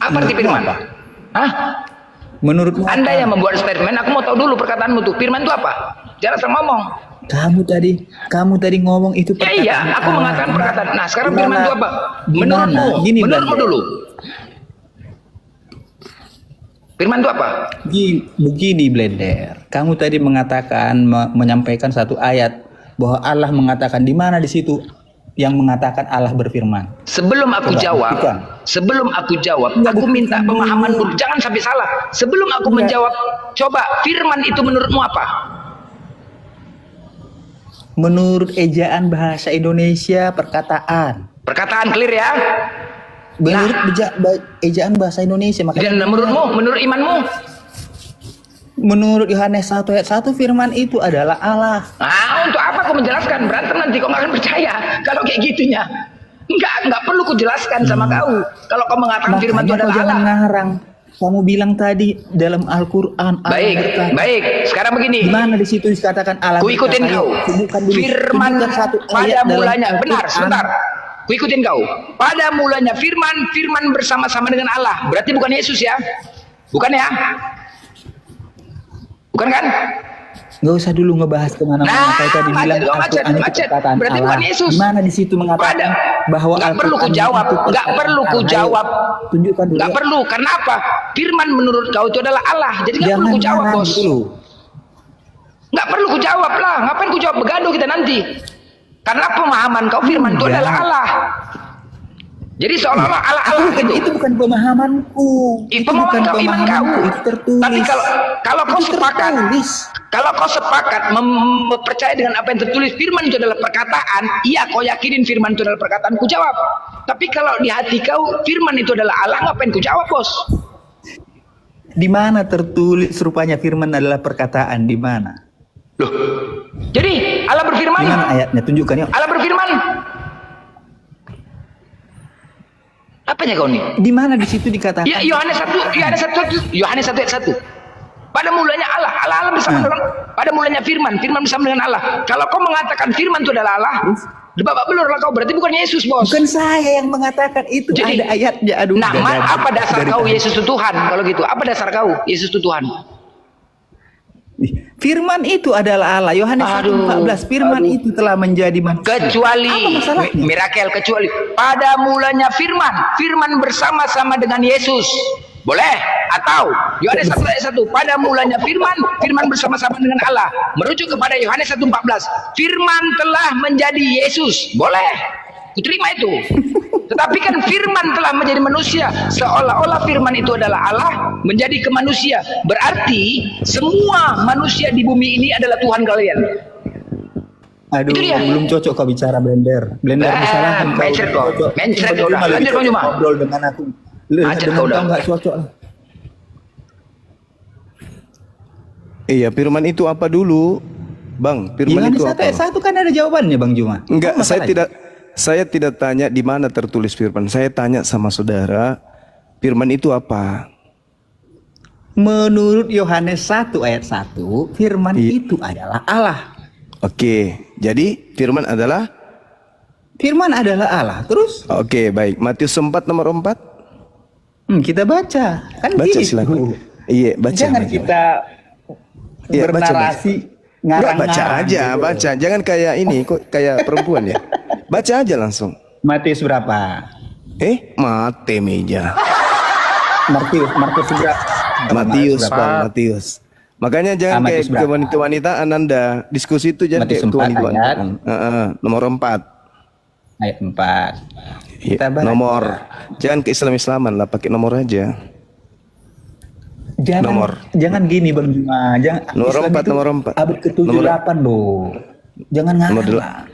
Apa arti firman? Hah? Menurutmu Anda apa? yang membuat statement, aku mau tahu dulu perkataanmu tuh. Firman itu apa? Jangan asal ngomong. Kamu tadi ngomong itu Ya iya, aku mengatakan perkataan. Nah, sekarang firman itu apa? Gimana? Menurutmu dulu. Firman itu apa? Begini Blender, kamu tadi mengatakan menyampaikan satu ayat bahwa Allah mengatakan, di mana di situ yang mengatakan Allah berfirman? Sebelum aku jawab, aku minta pemahaman dulu. Jangan sampai salah. Sebelum aku menjawab, coba firman itu menurutmu apa? Menurut ejaan bahasa Indonesia, perkataan. Perkataan clear ya? Menurut ejaan bahasa Indonesia, Dan menurutmu, menurut imanmu? Menurut Yohanes 1 ayat 1, firman itu adalah Allah. Nah, untuk apa aku menjelaskan? Berantem nanti kau nggak akan percaya. Kalau kayak gitunya. Enggak perlu ku jelaskan sama kau. Kalau kau mengatakan firman itu adalah jangan Allah. ngarang. Kamu bilang tadi dalam Al-Quran. Baik. Sekarang begini. Di mana di situ dikatakan Allah? Ku ikutin kau. Firman pada mulanya. Benar, sebentar. Ku ikutin kau. Pada mulanya firman bersama-sama dengan Allah. Berarti bukan Yesus ya? Bukan ya? Bukan kan? Nggak usah dulu ngebahas kemana-mana. Saya tadi bilang Al-Quran itu perkataan berarti Allah. bukan Yesus. Di mana di situ mengatakan bahwa nggak perlu ku jawab, nggak perlu ku jawab. Tunjukkan dulu. Nggak perlu, karena apa? Firman menurut kau itu adalah Allah. Jadi nggak perlu ku jawab, bos. Dulu. Nggak perlu ku jawab lah. Ngapain ku jawab, begaduh kita nanti? Karena pemahaman kau firman itu adalah Allah. Jadi seolah-olah Allah itu bukan pemahamanku. Itu pemahaman kau, iman kau. Itu tertulis. Tapi kalau kau sepakat percaya dengan apa yang tertulis, firman itu adalah perkataan, iya kau yakinin firman itu adalah perkataan, ku jawab. Tapi kalau di hati kau firman itu adalah Allah, ngapain ku jawab, bos? Di mana tertulis rupanya firman adalah perkataan? Di mana? Loh. Jadi Allah berfirman. Di mana ayatnya? Tunjukkan ya. Allah berfirman. Apanya kau nih? Di mana di situ dikatakan? Ya, Yohanes 1 ayat 1. Pada mulanya Allah bersama dengan, pada mulanya firman bersama dengan Allah. Kalau kau mengatakan firman itu adalah Allah, babak belur lah kau, berarti bukan Yesus, bos. Bukan saya yang mengatakan itu. Jadi, ada ayatnya. Aduh. Nah, apa dasar kau Yesus itu Tuhan? Kalau gitu, apa dasar kau Yesus itu Tuhan? Firman itu adalah Allah. Yohanes 1:14. Firman itu telah menjadi manusia. Kecuali mirakel, kecuali pada mulanya firman bersama-sama dengan Yesus. Boleh? Atau Yohanes 1 ayat 1, pada mulanya firman bersama-sama dengan Allah. Merujuk kepada Yohanes 1:14. Firman telah menjadi Yesus. Boleh? Kuterima itu. Tetapi kan firman telah menjadi manusia. Seolah-olah firman itu adalah Allah menjadi ke manusia. Berarti semua manusia di bumi ini adalah Tuhan kalian. Aduh, belum cocok kau bicara Blender. Blender disalahkan kau. Mencret kau dah. Lanjut kau cuma. Ngobrol dengan aku. Dengan kau nggak cocok. Iya, firman itu apa dulu, Bang? Firman itu apa? Satu kan ada jawabannya, Bang Juma. Enggak, saya tidak tanya di mana tertulis firman. Saya tanya sama saudara, firman itu apa? Menurut Yohanes 1 ayat 1, firman itu adalah Allah. Oke, jadi firman adalah Allah. Terus? Oke, baik. Matius 4 nomor 4. Kita baca. Kan baca gitu. silakan. Iya, baca. Jangan kita bernarasi ngarang-ngarang. Baca aja, baca. Jangan kayak ini, kok kayak perempuan ya. Baca aja langsung. Matius berapa? Mate meja. Markus berapa? Matius. Makanya jangan kayak wanita-wanita Ananda. Diskusi itu jangan kayak wanita. Nomor 4. Ayat 4. Nomor. Jangan ke Islam-Islaman lah, pakai nomor aja. Jangan gini Bang Juma. Nomor 4. Abad ke-78 loh. Jangan ngarang.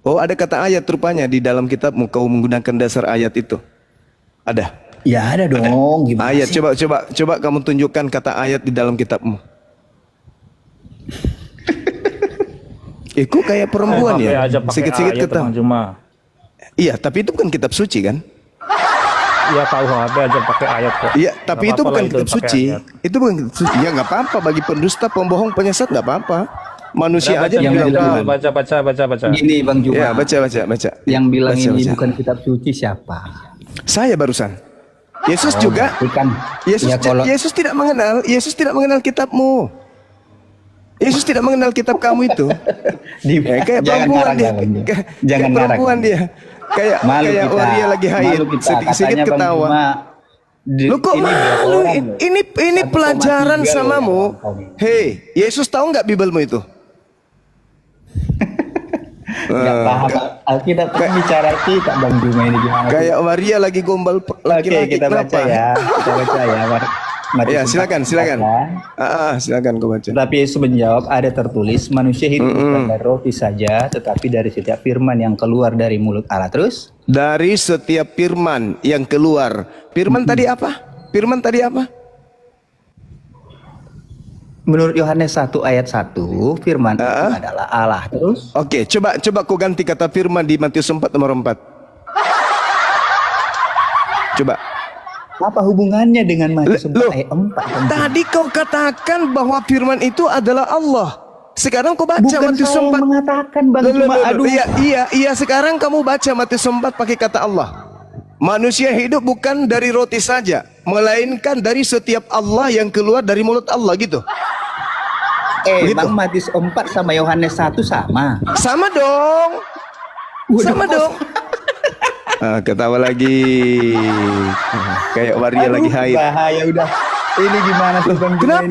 Oh, ada kata ayat rupanya di dalam kitabmu, kau menggunakan dasar ayat itu. Ada? Ya ada dong. Gimana ayat sih? coba kamu tunjukkan kata ayat di dalam kitabmu. Kok kayak perempuan ya? Sikit-sikit kata. Iya, tapi itu bukan kitab suci kan? Iya, KUHP aja pakai ayat kok. Iya, tapi itu bukan kitab suci. Itu bukan kitab suci. Ya nggak apa-apa, bagi pendusta, pembohong, penyesat nggak apa-apa. Manusia aja yang bilang baca. Ini Bang Juma. Ya, baca. Yang bilang ini bukan kitab suci siapa? Saya barusan. Yesus juga. Ikan. Ya, kalau Yesus tidak mengenal kitabmu. Yesus tidak mengenal kitab kamu itu. Kayak jangan perempuan ngarang, dia. jangan. Kayak Jangan perempuan ngarang. dia. Kayak Malu kayak kita. waria lagi haid. Malu kita. Sedikit-sedikit Katanya Bang ketawa. Juma, Lu kok ini berapa malu? orang loh? Ini 1,3 pelajaran loh samamu. yang nonton ini. Hei, Yesus tahu nggak Bibelmu itu? Nggak paham Alkitab kan bicara kita Bang Juma ini gimana? Kayak waria lagi gombal Oke, laki-laki. kita baca Kenapa? ya. Kita baca ya. Matius Ya, 4, silakan. ya. Silakan kau baca. Tetapi Yesus menjawab, ada tertulis, manusia hidup bukan dari roti saja, tetapi dari setiap firman yang keluar dari mulut Allah. Terus? Dari setiap firman yang keluar. Firman tadi apa? Firman tadi apa? Menurut Yohanes 1 ayat 1, firman itu adalah Allah. Terus? Oke, coba kau ganti kata firman di Matius 4 nomor 4. Coba. Apa hubungannya dengan Matius 4 Loh, ayat 4? Tadi kau katakan bahwa firman itu adalah Allah. Sekarang kau baca Bukan Matius saya 4. yang mengatakan Bang Juma, aduh. Iya, sekarang kamu baca Matius 4 pakai kata Allah. Manusia hidup bukan dari roti saja, melainkan dari setiap Allah yang keluar dari mulut Allah gitu. Gitu. Bang, Matius 4 sama Yohanes 1 sama. Sama dong. Sama dong. Ketawa lagi. Kayak waria lagi haid. Bahaya udah. Ini gimana sih Bang Juma ini?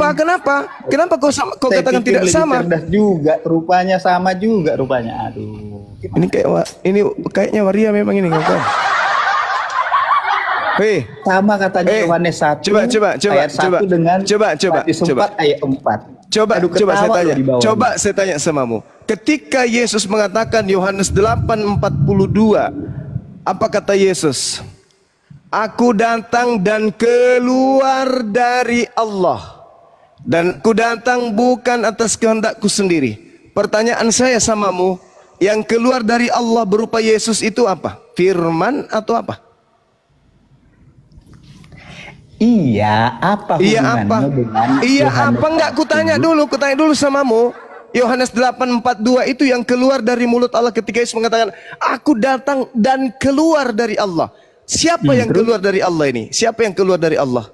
Kenapa kau Saya katakan pikir tidak lebih sama? cerdas juga, rupanya sama juga rupanya. Aduh. Ini kayaknya waria memang ini kawan. Hei, Sama katanya Yohanes 1 coba, ayat 1 dengan Matius 4 ayat 4. Coba Aduh, saya ketawa tanya. loh di bawah Coba ini. saya tanya samamu. Ketika Yesus mengatakan Yohanes 8:42, apa kata Yesus? Aku datang dan keluar dari Allah. Dan aku datang bukan atas kehendakku sendiri. Pertanyaan saya samamu, yang keluar dari Allah berupa Yesus itu apa? Firman atau apa? Iya, apa hubungannya dengan Yohanes enggak? 1? Kutanya dulu samamu. Yohanes 8:42 itu yang keluar dari mulut Allah ketika Yesus mengatakan, aku datang dan keluar dari Allah. Siapa yang terus? keluar dari Allah ini? Siapa yang keluar dari Allah?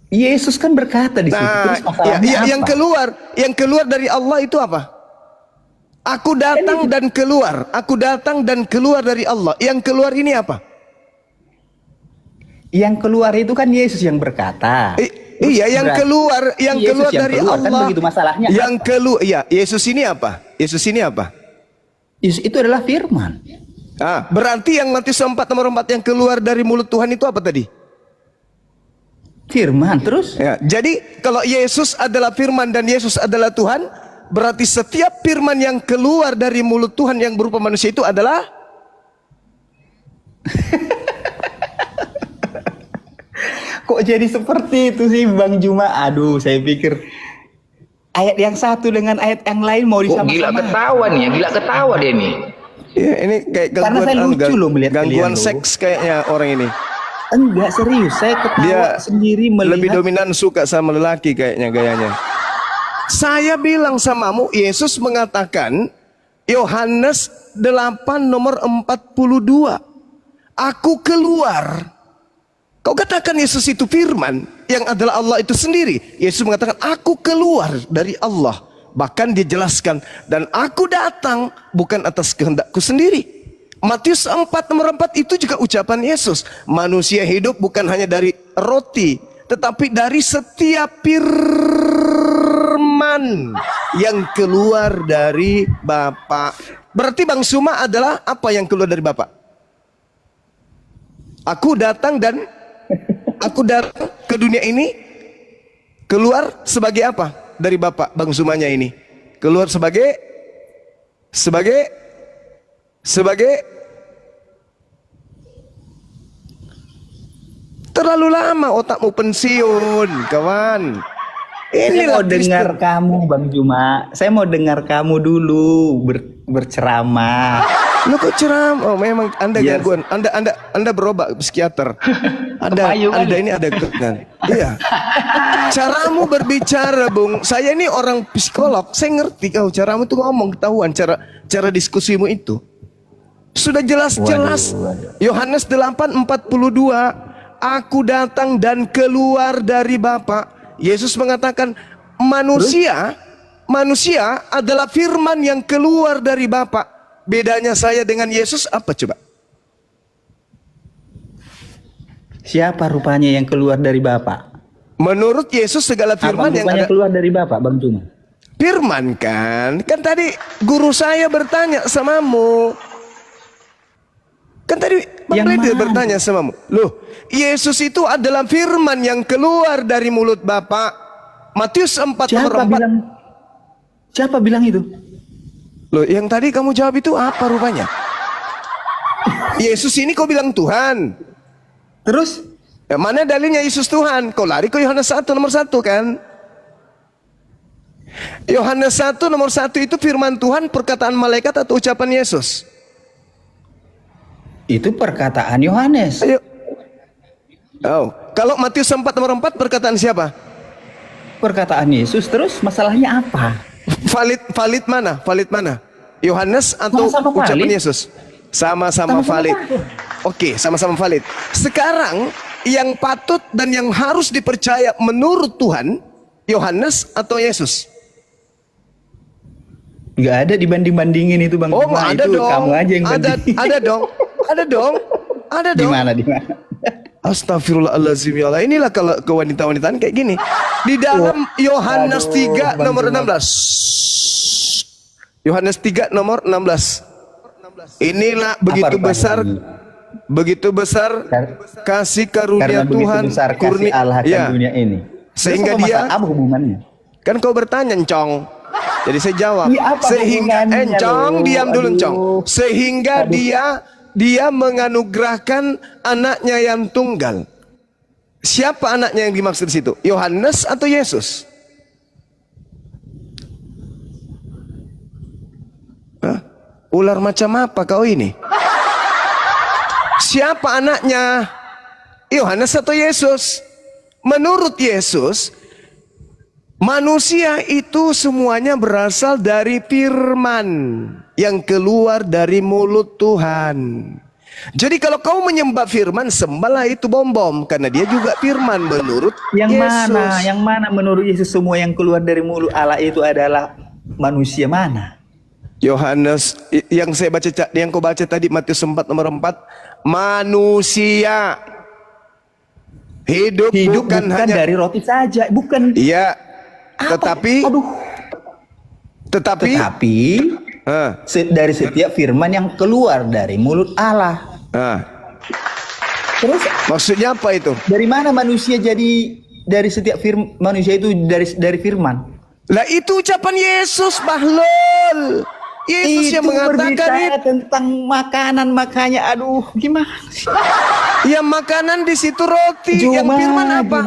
Yesus kan berkata di situ. Terus masalahnya apa? yang keluar dari Allah itu apa? Aku datang dan keluar. Aku datang dan keluar dari Allah. Yang keluar ini apa? Yang keluar itu kan Yesus yang berkata. Iya, yang berarti keluar Yesus keluar yang dari keluar, Allah. kan begitu masalahnya. Yang keluar, iya, Yesus ini apa? Yesus ini apa? Yesus itu adalah firman. Berarti yang Matius 4 nomor 4 yang keluar dari mulut Tuhan itu apa tadi? Firman, terus? Ya, jadi kalau Yesus adalah firman dan Yesus adalah Tuhan, berarti setiap firman yang keluar dari mulut Tuhan yang berupa manusia itu adalah Kok jadi seperti itu sih Bang Juma? Aduh, saya pikir ayat yang satu dengan ayat yang lain mau Oh, gila disama-samakan. ketawa nih, gila ketawa dia nih. ya ini kayak Karena saya lucu loh melihat gangguan kalian, seks kayaknya orang ini. Enggak, serius. Saya ketawa Dia sendiri melihat. lebih dominan suka sama lelaki kayaknya gayanya. Saya bilang samamu, Yesus mengatakan Yohanes 8 nomor 42. Aku keluar. Kau katakan Yesus itu firman yang adalah Allah itu sendiri. Yesus mengatakan aku keluar dari Allah. Bahkan dia jelaskan, dan aku datang bukan atas kehendakku sendiri. Matius 4 nomor 4 itu juga ucapan Yesus. Manusia hidup bukan hanya dari roti, tetapi dari setiap firman yang keluar dari Bapa. Berarti Bang Suma adalah apa yang keluar dari Bapa? Aku datang ke dunia ini keluar sebagai apa dari Bapak Bang Sumanya ini? Keluar sebagai terlalu lama otakmu pensiun, kawan. Saya mau Kristen. dengar kamu Bang Juma. Saya mau dengar kamu dulu berceramah. Lu kok ceram? Oh, memang Anda Biar- gangguan. Anda berobat psikiater. Anda ini ada gangguan. Iya. Caramu berbicara, Bung. Saya ini orang psikolog. Saya ngerti kau caramu tuh ngomong, ketahuan cara diskusimu itu. Sudah jelas-jelas. Yohanes 8:42, aku datang dan keluar dari Bapa. Yesus mengatakan manusia adalah firman yang keluar dari Bapa. Bedanya saya dengan Yesus apa coba? Siapa rupanya yang keluar dari Bapa? Menurut Yesus segala Apa firman yang rupanya ada keluar dari Bapa, Bang Cuma? firman kan tadi guru saya bertanya samamu. Kan tadi Bang Yang Bleder mana? bertanya samamu. Loh, Yesus itu adalah firman yang keluar dari mulut Bapa. Matius 4 nomor 4. Siapa bilang itu? Loh, yang tadi kamu jawab itu apa rupanya? Yesus ini kau bilang Tuhan. Terus? Ya, mana dalilnya Yesus Tuhan? Kau lari ke Yohanes 1 nomor 1 kan? Yohanes 1 nomor 1 itu firman Tuhan, perkataan malaikat atau ucapan Yesus? Itu perkataan Yohanes. Ayo. Oh, kalau Matius 4 nomor 4 perkataan siapa? Perkataan Yesus. Terus masalahnya apa? Valid mana? Valid mana? Yohanes atau Sama-sama ucapan valid. Yesus? Sama-sama valid. Oke, sama-sama valid. Sekarang yang patut dan yang harus dipercaya menurut Tuhan, Yohanes atau Yesus? Gak ada dibanding-bandingin itu Bang Oh, Cuma. ada Itu dong. kamu aja yang Ada dong. Ada dong. Ada Di dong. mana? Astagfirullahaladzim ya Allah. Inilah kalau kewanita-wanitaan kayak gini. Di dalam Yohanes 3 Bang nomor Cuma. 16. Yohanes 3 nomor 16. Inilah begitu besar, begitu besar kasih karunia Karena begitu Tuhan, besar kasih Allah akan ya. dunia ini. Sehingga Terus dia, apa hubungannya? kan kau bertanya Encong, jadi saya jawab. Iya, apa Sehingga hubungannya, Encong loh? diam dulu Aduh. Encong. Sehingga dia menganugerahkan anaknya yang tunggal. Siapa anaknya yang dimaksud di situ? Yohanes atau Yesus? Hah? Ular macam apa kau ini? Siapa anaknya? Yohanes atau Yesus? Menurut Yesus, manusia itu semuanya berasal dari firman yang keluar dari mulut Tuhan. Jadi kalau kau menyembah firman, sembahlah itu bom-bom, karena dia juga firman menurut Yang Yesus. mana? Yang mana menurut Yesus semua yang keluar dari mulut Allah itu adalah manusia mana? Yohanes yang saya baca, yang kau baca tadi Matius 4 nomor 4, manusia hidup bukan hanya dari roti saja, bukan. iya, Apa? tetapi Aduh. tetapi Dari setiap firman yang keluar dari mulut Allah. Terus maksudnya apa itu? dari mana manusia jadi dari setiap manusia itu dari firman? Lah itu ucapan Yesus, Bahlul. Yesus yang mengatakan berbicara tentang makanan, makanya aduh gimana sih? ya makanan di situ roti, yang firman apa?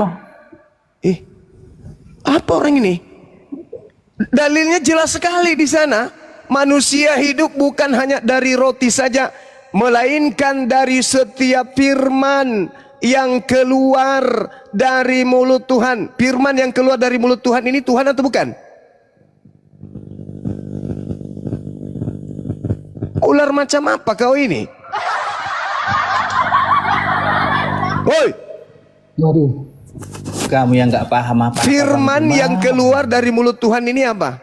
Apa orang ini? Dalilnya jelas sekali di sana. Manusia hidup bukan hanya dari roti saja, melainkan dari setiap firman yang keluar dari mulut Tuhan. Firman yang keluar dari mulut Tuhan ini Tuhan atau bukan? Ular macam apa kau ini? Woi, Waduh. Kamu yang nggak paham apa? firman yang keluar dari mulut Tuhan ini apa?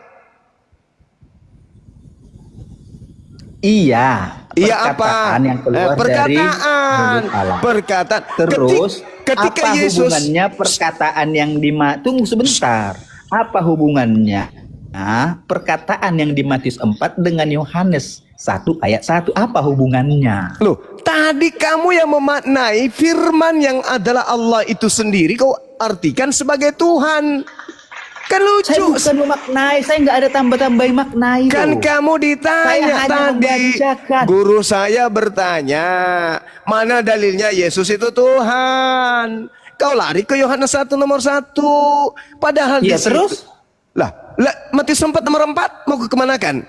Iya. Iya apa? Perkataan yang keluar dari perkataan. mulut Allah. Perkataan. Terus ketika apa Yesus hubungannya perkataan yang tunggu sebentar. Apa hubungannya? Nah, perkataan yang di Matius 4 dengan Yohanes 1 ayat 1 apa hubungannya? Loh, tadi kamu yang memaknai firman yang adalah Allah itu sendiri kau artikan sebagai Tuhan. Kan lucu. Saya bukan memaknai, saya nggak ada tambah-tambahin maknai. Kan loh. kamu ditanya Saya hanya tadi. membacakan. Guru saya bertanya, mana dalilnya Yesus itu Tuhan? Kau lari ke Yohanes 1 nomor 1. Padahal Iya, di situ- terus? Lah, Matius 4 nomor 4 mau ke kemana kan?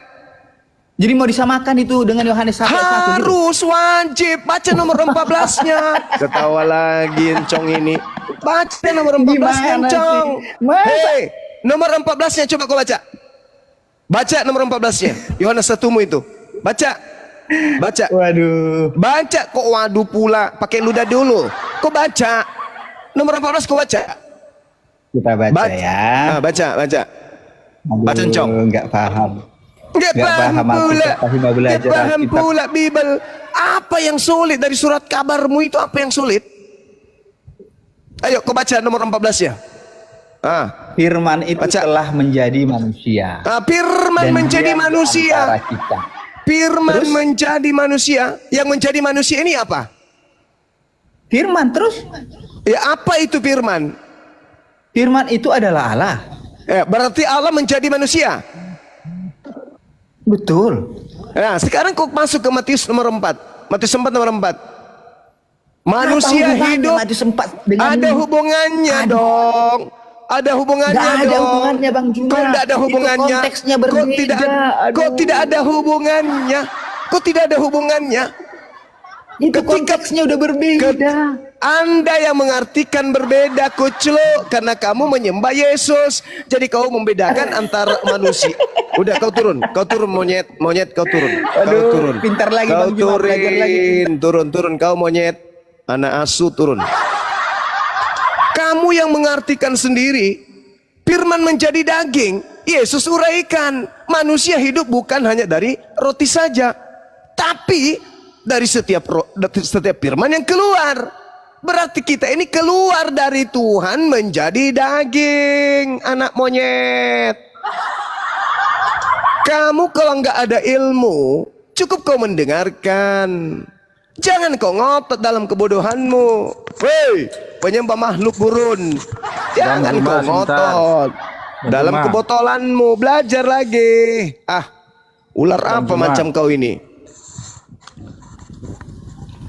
Jadi mau disamakan itu dengan Yohanes 1 ayat 1 gitu. Harus wajib baca nomor 14-nya. Ketawa lagi Encong ini. Baca nomor 14 Gimana Encong. sih? Masa? Hei, nomor 14-nya coba kau baca. Baca nomor 14-nya. Yohanes 1-mu itu. Baca. Baca. Waduh. Baca kok waduh pula, pakai ludah dulu. Kok baca? Nomor 14 kok baca? Kita baca ya. Baca. Aduh, Baca Encong. Nggak paham. Nggak paham pula. Alkitab, Nggak paham Alkitab. pula Bible. Apa yang sulit dari surat kabarmu itu? Apa yang sulit? Ayo kau baca nomor 14 ya. Firman itu Baca. telah menjadi manusia. Firman Dan menjadi dia di manusia. antara kita. Firman Terus? menjadi manusia. Yang menjadi manusia ini apa? Firman terus. Ya apa itu firman? Firman itu adalah Allah. Berarti Allah menjadi manusia. Betul. Nah, sekarang kau masuk ke Matius nomor 4. Matius 4 nomor 4. Manusia Apa hubungannya hidup Matius 4 dengan ada hubungannya dong. Ada hubungannya Nggak ada dong. hubungannya, Bang Juna. Kok tidak ada Itu hubungannya? konteksnya Kok berbeda. tidak Aduh. kok tidak ada hubungannya? Kok tidak ada hubungannya? itu ketika- konteksnya udah berbeda. Anda yang mengartikan berbeda, kucluk, karena kamu menyembah Yesus. Jadi kau membedakan antara manusia. Udah kau turun monyet kau turun. Kau Aduh, turun. pintar lagi, Kau Bang Juma, belajar lagi. turun kau monyet. Anak asu turun. Kamu yang mengartikan sendiri, firman menjadi daging. Yesus uraikan, manusia hidup bukan hanya dari roti saja, tapi dari setiap firman yang keluar. Berarti kita ini keluar dari Tuhan menjadi daging, anak monyet. Kamu kalau nggak ada ilmu, cukup kau mendengarkan. Jangan kau ngotot dalam kebodohanmu. Woi, penyembah makhluk gurun. Jangan Bang kau Dimas, ngotot Bang dalam Dimas. kebotolanmu. Belajar lagi. Ular Bang apa Dimas. macam kau ini?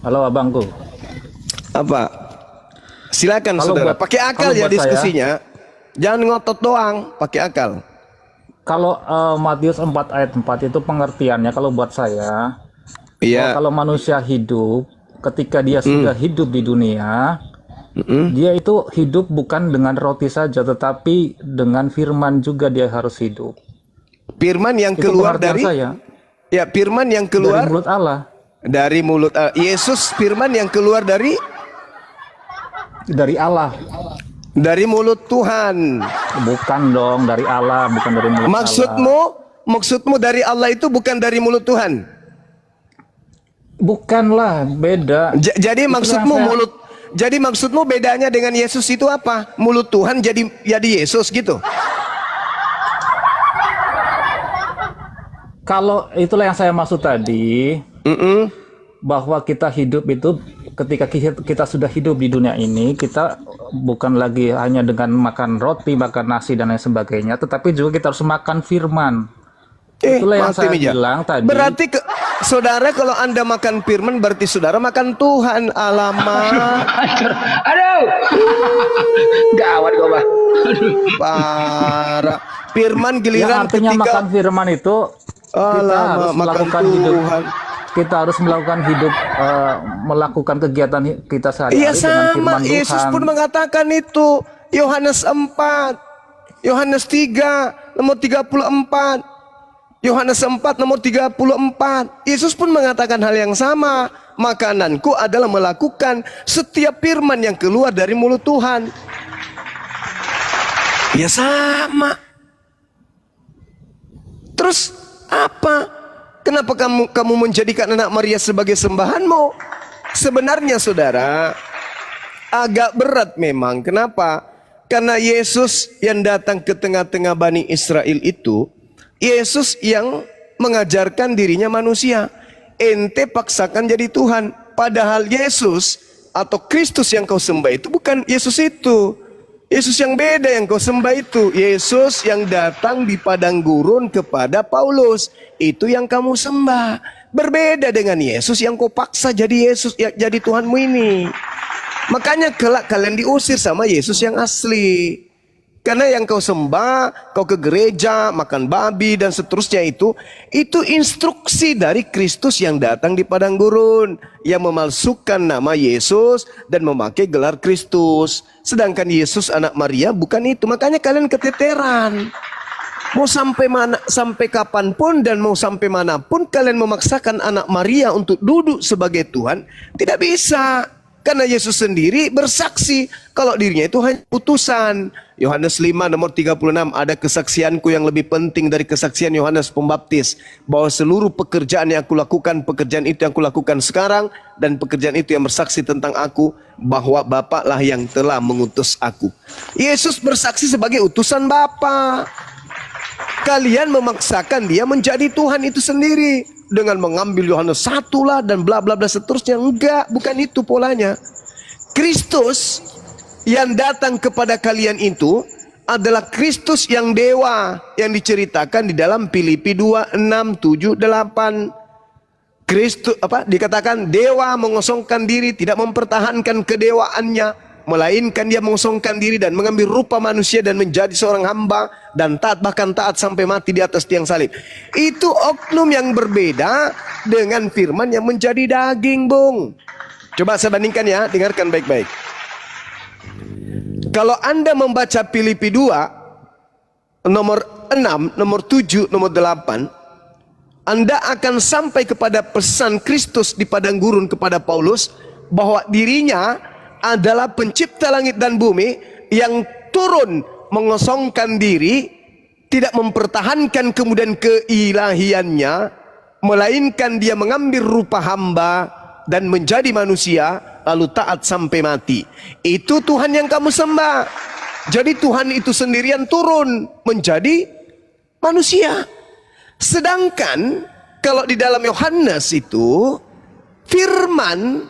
Halo abangku. Apa? Silakan Kalau saudara. buat- Pakai akal kalau ya buat saya- diskusinya. Jangan ngotot doang. Pakai akal. Kalau Matius 4 ayat 4 itu pengertiannya kalau buat saya, Iya. kalau manusia hidup, ketika dia sudah hidup di dunia, Mm-mm. dia itu hidup bukan dengan roti saja, tetapi dengan firman juga dia harus hidup. Firman yang Itu keluar pengertian dari saya, ya firman yang dari keluar mulut Allah, dari mulut Yesus, firman yang keluar dari Allah. mulut Tuhan. Bukan dong dari Allah, bukan dari mulut Allah. Maksudmu dari Allah itu bukan dari mulut Tuhan. Bukanlah, beda. Jadi Itu maksudmu yang saya- mulut. Jadi maksudmu bedanya dengan Yesus itu apa? Mulut Tuhan jadi Yesus gitu. Kalau itulah yang saya maksud tadi, Mm-mm. bahwa kita hidup itu ketika kita sudah hidup di dunia ini, kita bukan lagi hanya dengan makan roti, makan nasi dan lain sebagainya, tetapi juga kita harus makan firman. Itulah yang mati saya meja. bilang tadi. Berarti saudara kalau Anda makan firman berarti saudara makan Tuhan. Alamak. Aduh. Gawat gua, Bah. Parah. Firman Yang giliran artinya ketika makan firman itu kita Alamak, harus makan melakukan hidup. Tuhan. Kita harus melakukan hidup, melakukan kegiatan kita sehari-hari Iya dengan sama, firman Yesus Tuhan. pun mengatakan itu. Yohanes 4, Yohanes 3, nomor 34. Yohanes 4 nomor 34. Yesus pun mengatakan hal yang sama. Makananku adalah melakukan setiap firman yang keluar dari mulut Tuhan. Ya sama. Terus apa? Kenapa kamu menjadikan anak Maria sebagai sembahanmu? Sebenarnya saudara, agak berat memang. Kenapa? Karena Yesus yang datang ke tengah-tengah Bani Israel itu, Yesus yang mengajarkan dirinya manusia. Ente paksakan jadi Tuhan. Padahal Yesus atau Kristus yang kau sembah itu bukan Yesus itu. Yesus yang beda yang kau sembah itu. Yesus yang datang di padang gurun kepada Paulus. Itu yang kamu sembah. Berbeda dengan Yesus yang kau paksa jadi Yesus, jadi Tuhanmu ini. Makanya kelak kalian diusir sama Yesus yang asli. Karena yang kau sembah, kau ke gereja, makan babi dan seterusnya itu instruksi dari Kristus yang datang di padang gurun, yang memalsukan nama Yesus dan memakai gelar Kristus. Sedangkan Yesus anak Maria bukan itu. Makanya kalian keteteran. Mau sampai mana, sampai kapanpun dan mau sampai manapun kalian memaksakan anak Maria untuk duduk sebagai Tuhan, tidak bisa. Karena Yesus sendiri bersaksi kalau dirinya itu hanya utusan. Yohanes 5 nomor 36, ada kesaksianku yang lebih penting dari kesaksian Yohanes Pembaptis, bahwa seluruh pekerjaan yang aku lakukan, pekerjaan itu yang aku lakukan sekarang, dan pekerjaan itu yang bersaksi tentang aku, bahwa Bapaklah yang telah mengutus aku. Yesus bersaksi sebagai utusan Bapa. Kalian memaksakan dia menjadi Tuhan itu sendiri dengan mengambil Yohanes 1 lah dan bla bla bla seterusnya. Enggak, bukan itu polanya. Kristus yang datang kepada kalian itu adalah Kristus yang dewa yang diceritakan di dalam Filipi 2, 6, 7, 8. Kristus dikatakan dewa mengosongkan diri, tidak mempertahankan kedewaannya, melainkan dia mengosongkan diri dan mengambil rupa manusia dan menjadi seorang hamba dan taat, bahkan taat sampai mati di atas tiang salib. Itu oknum yang berbeda dengan firman yang menjadi daging, Bung. Coba saya bandingkan ya, dengarkan baik-baik. Kalau Anda membaca Filipi 2 nomor 6, nomor 7, nomor 8, Anda akan sampai kepada pesan Kristus di padang gurun kepada Paulus bahwa dirinya adalah pencipta langit dan bumi yang turun mengosongkan diri, tidak mempertahankan kemudian keilahiannya, melainkan dia mengambil rupa hamba dan menjadi manusia, lalu taat sampai mati. Itu Tuhan yang kamu sembah. Jadi Tuhan itu sendirian turun menjadi manusia. Sedangkan kalau di dalam Yohanes itu, firman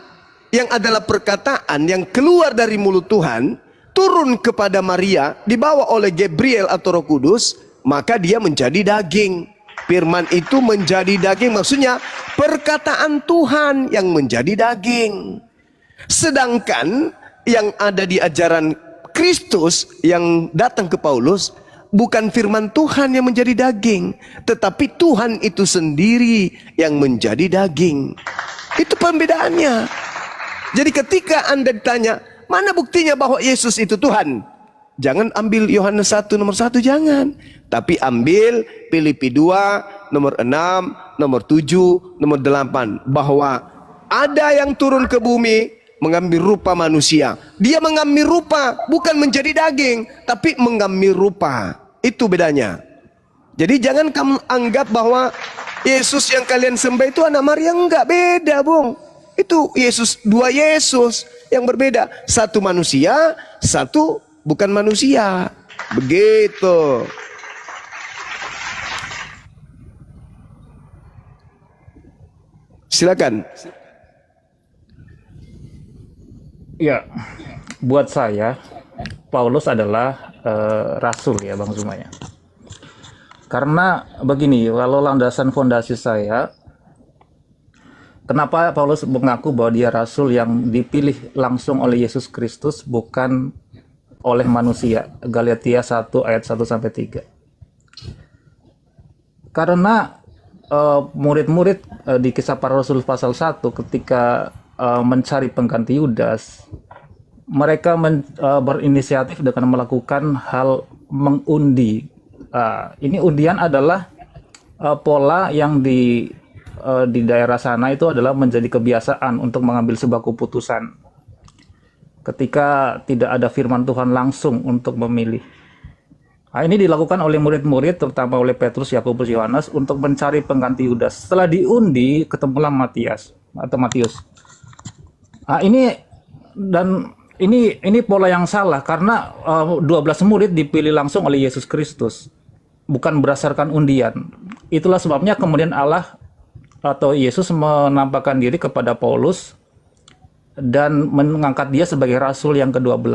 yang adalah perkataan yang keluar dari mulut Tuhan turun kepada Maria, dibawa oleh Gabriel atau Roh Kudus, maka dia menjadi daging. Firman itu menjadi daging, maksudnya perkataan Tuhan yang menjadi daging. Sedangkan yang ada di ajaran Kristus yang datang ke Paulus bukan firman Tuhan yang menjadi daging, tetapi Tuhan itu sendiri yang menjadi daging. Itu pembedaannya. Jadi ketika Anda ditanya, mana buktinya bahwa Yesus itu Tuhan? Jangan ambil Yohanes 1 nomor 1, jangan. Tapi ambil Filipi 2 nomor 6, nomor 7, nomor 8. Bahwa ada yang turun ke bumi mengambil rupa manusia. Dia mengambil rupa bukan menjadi daging, tapi mengambil rupa. Itu bedanya. Jadi jangan kamu anggap bahwa Yesus yang kalian sembah itu anak Maria. Enggak, beda, Bung. Itu Yesus, dua Yesus yang berbeda. Satu manusia, satu bukan manusia. Begitu. Silakan. Ya, buat saya Paulus adalah rasul ya Bang Zuma ya. Karena begini, kalau landasan fondasi saya, kenapa Paulus mengaku bahwa dia rasul yang dipilih langsung oleh Yesus Kristus, bukan oleh manusia? Galatia 1 ayat 1 sampai 3. Karena murid-murid di Kisah Para Rasul pasal 1 ketika mencari pengganti Yudas, mereka berinisiatif dengan melakukan hal mengundi. Ini undian adalah pola yang di daerah sana itu adalah menjadi kebiasaan untuk mengambil sebuah keputusan ketika tidak ada firman Tuhan langsung untuk memilih. Ini dilakukan oleh murid-murid, terutama oleh Petrus, Yakobus, Yohanes, untuk mencari pengganti Yudas. Setelah diundi, ketemulah Matius. Ini pola yang salah, karena 12 murid dipilih langsung oleh Yesus Kristus, bukan berdasarkan undian. Itulah sebabnya kemudian Allah atau Yesus menampakkan diri kepada Paulus dan mengangkat dia sebagai rasul yang ke-12.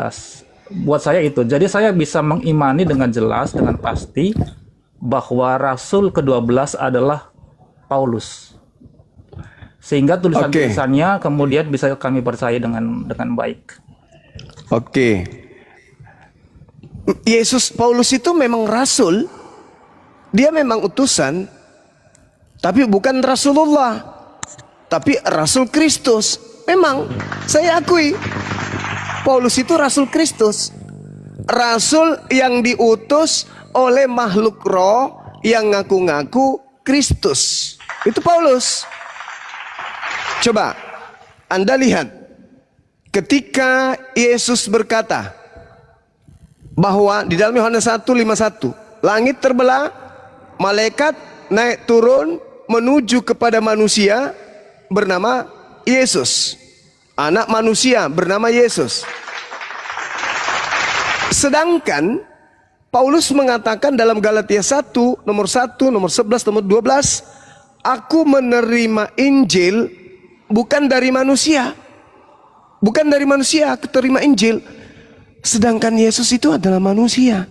Buat saya itu. Jadi saya bisa mengimani dengan jelas, dengan pasti bahwa rasul ke-12 adalah Paulus. Sehingga tulisan-tulisannya kemudian bisa kami percaya dengan baik. Oke. Paulus itu memang rasul. Dia memang utusan, tapi bukan Rasulullah, tapi Rasul Kristus. Memang saya akui Paulus itu Rasul Kristus, Rasul yang diutus oleh makhluk roh yang ngaku-ngaku Kristus. Itu Paulus. Coba Anda lihat ketika Yesus berkata bahwa di dalam Yohanes 1:51, langit terbelah, malaikat naik turun menuju kepada manusia bernama Yesus. Anak manusia bernama Yesus. Sedangkan Paulus mengatakan dalam Galatia 1, nomor 11, nomor 12, aku menerima Injil bukan dari manusia. Bukan dari manusia, aku terima Injil. Sedangkan Yesus itu adalah manusia.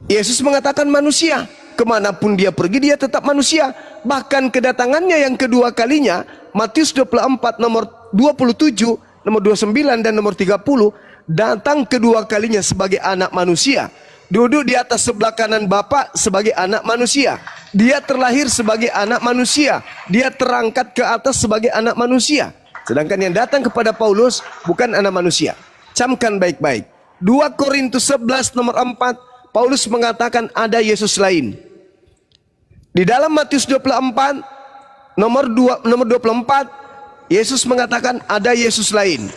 Yesus mengatakan manusia. Kemanapun dia pergi, dia tetap manusia. Bahkan kedatangannya yang kedua kalinya, Matius 24, nomor 27, nomor 29, dan nomor 30, datang kedua kalinya sebagai anak manusia. Duduk di atas sebelah kanan Bapa sebagai anak manusia. Dia terlahir sebagai anak manusia. Dia terangkat ke atas sebagai anak manusia. Sedangkan yang datang kepada Paulus bukan anak manusia. Camkan baik-baik. 2 Korintus 11 nomor 4, Paulus mengatakan ada Yesus lain. Di dalam Matius 24 nomor 24, Yesus mengatakan ada Yesus lain.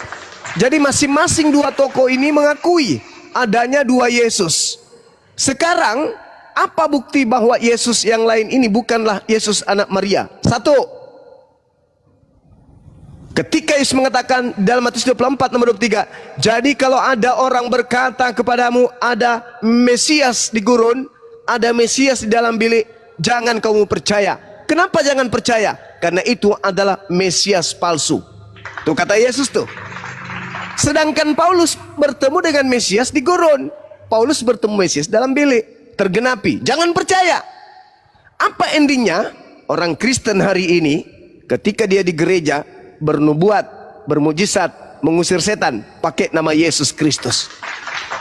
Jadi masing-masing dua tokoh ini mengakui adanya dua Yesus. Sekarang apa bukti bahwa Yesus yang lain ini bukanlah Yesus anak Maria? Satu, ketika Yesus mengatakan dalam Matius 24 nomor 23, jadi kalau ada orang berkata kepadamu ada Mesias di gurun, ada Mesias di dalam bilik, jangan kamu percaya. Kenapa jangan percaya? Karena itu adalah Mesias palsu. Tuh kata Yesus tuh. Sedangkan Paulus bertemu dengan Mesias di gurun. Paulus bertemu Mesias dalam bilik. Tergenapi. Jangan percaya. Apa endingnya? Orang Kristen hari ini ketika dia di gereja bernubuat, bermujizat, mengusir setan pakai nama Yesus Kristus.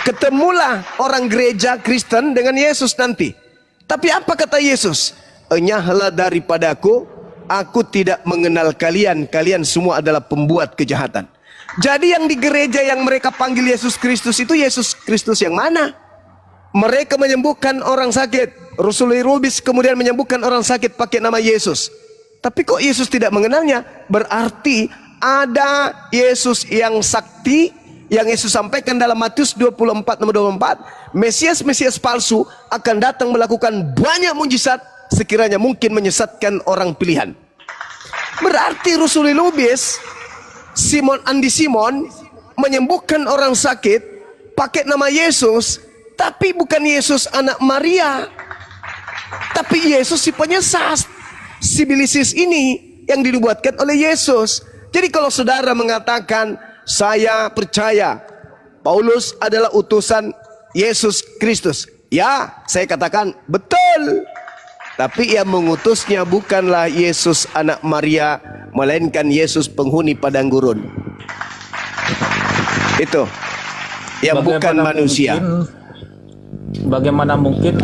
Ketemulah orang gereja Kristen dengan Yesus nanti. Tapi apa kata Yesus? Enyahlah daripadaku, aku tidak mengenal kalian. Kalian semua adalah pembuat kejahatan. Jadi yang di gereja yang mereka panggil Yesus Kristus itu Yesus Kristus yang mana? Mereka menyembuhkan orang sakit. Rasul Irubis kemudian menyembuhkan orang sakit pakai nama Yesus. Tapi kok Yesus tidak mengenalnya? Berarti ada Yesus yang sakti, yang Yesus sampaikan dalam Matius 24 nomor 24. Mesias palsu akan datang melakukan banyak mujizat sekiranya mungkin menyesatkan orang pilihan. Berarti Rasul Irubis, Andi Simon menyembuhkan orang sakit pakai nama Yesus, tapi bukan Yesus anak Maria, tapi Yesus si penyesat, si bilisis ini yang dinubuatkan oleh Yesus. Jadi kalau saudara mengatakan saya percaya Paulus adalah utusan Yesus Kristus, ya saya katakan betul. Tapi yang mengutusnya bukanlah Yesus anak Maria, melainkan Yesus penghuni padang gurun. Itu yang bukan manusia. Bagaimana mungkin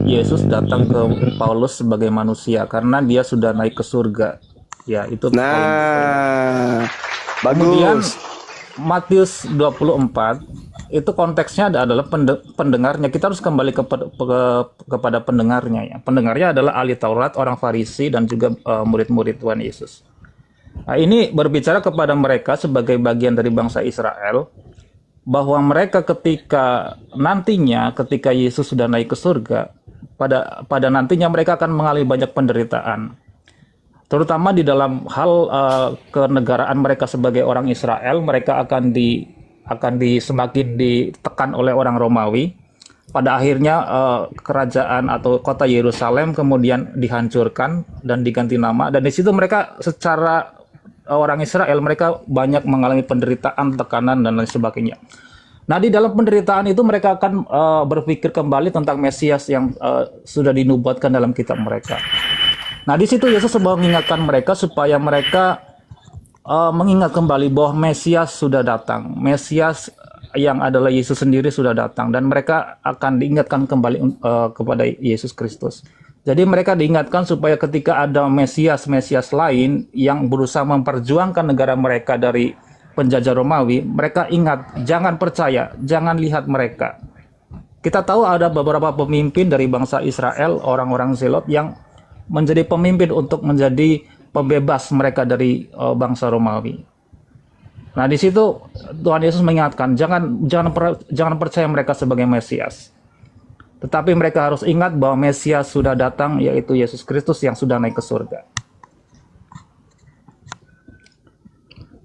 Yesus datang ke Paulus sebagai manusia? Karena dia sudah naik ke surga. Ya, itu poin. Kemudian Bagus. Matius 24 itu konteksnya adalah pendengarnya. Kita harus kembali kepada pendengarnya ya. Pendengarnya adalah ahli Taurat, orang Farisi, dan juga murid-murid Tuhan Yesus. Nah, ini berbicara kepada mereka sebagai bagian dari bangsa Israel, bahwa mereka ketika Yesus sudah naik ke surga, pada nantinya mereka akan mengalami banyak penderitaan. Terutama di dalam hal kenegaraan mereka sebagai orang Israel, mereka akan semakin ditekan oleh orang Romawi. Pada akhirnya kerajaan atau kota Yerusalem kemudian dihancurkan dan diganti nama, dan di situ mereka secara orang Israel mereka banyak mengalami penderitaan, tekanan, dan lain sebagainya. Nah, di dalam penderitaan itu mereka akan berpikir kembali tentang Mesias yang sudah dinubuatkan dalam kitab mereka. Nah, di situ Yesus mengingatkan mereka supaya mereka mengingat kembali bahwa Mesias sudah datang. Mesias yang adalah Yesus sendiri sudah datang, dan mereka akan diingatkan kembali kepada Yesus Kristus. Jadi mereka diingatkan supaya ketika ada Mesias lain yang berusaha memperjuangkan negara mereka dari penjajah Romawi, mereka ingat, jangan percaya, jangan lihat mereka. Kita tahu ada beberapa pemimpin dari bangsa Israel, orang-orang Zelot yang menjadi pemimpin untuk menjadi pembebas mereka dari bangsa Romawi. Nah, di situ Tuhan Yesus mengingatkan, jangan percaya mereka sebagai Mesias. Tetapi mereka harus ingat bahwa Mesias sudah datang, yaitu Yesus Kristus yang sudah naik ke surga.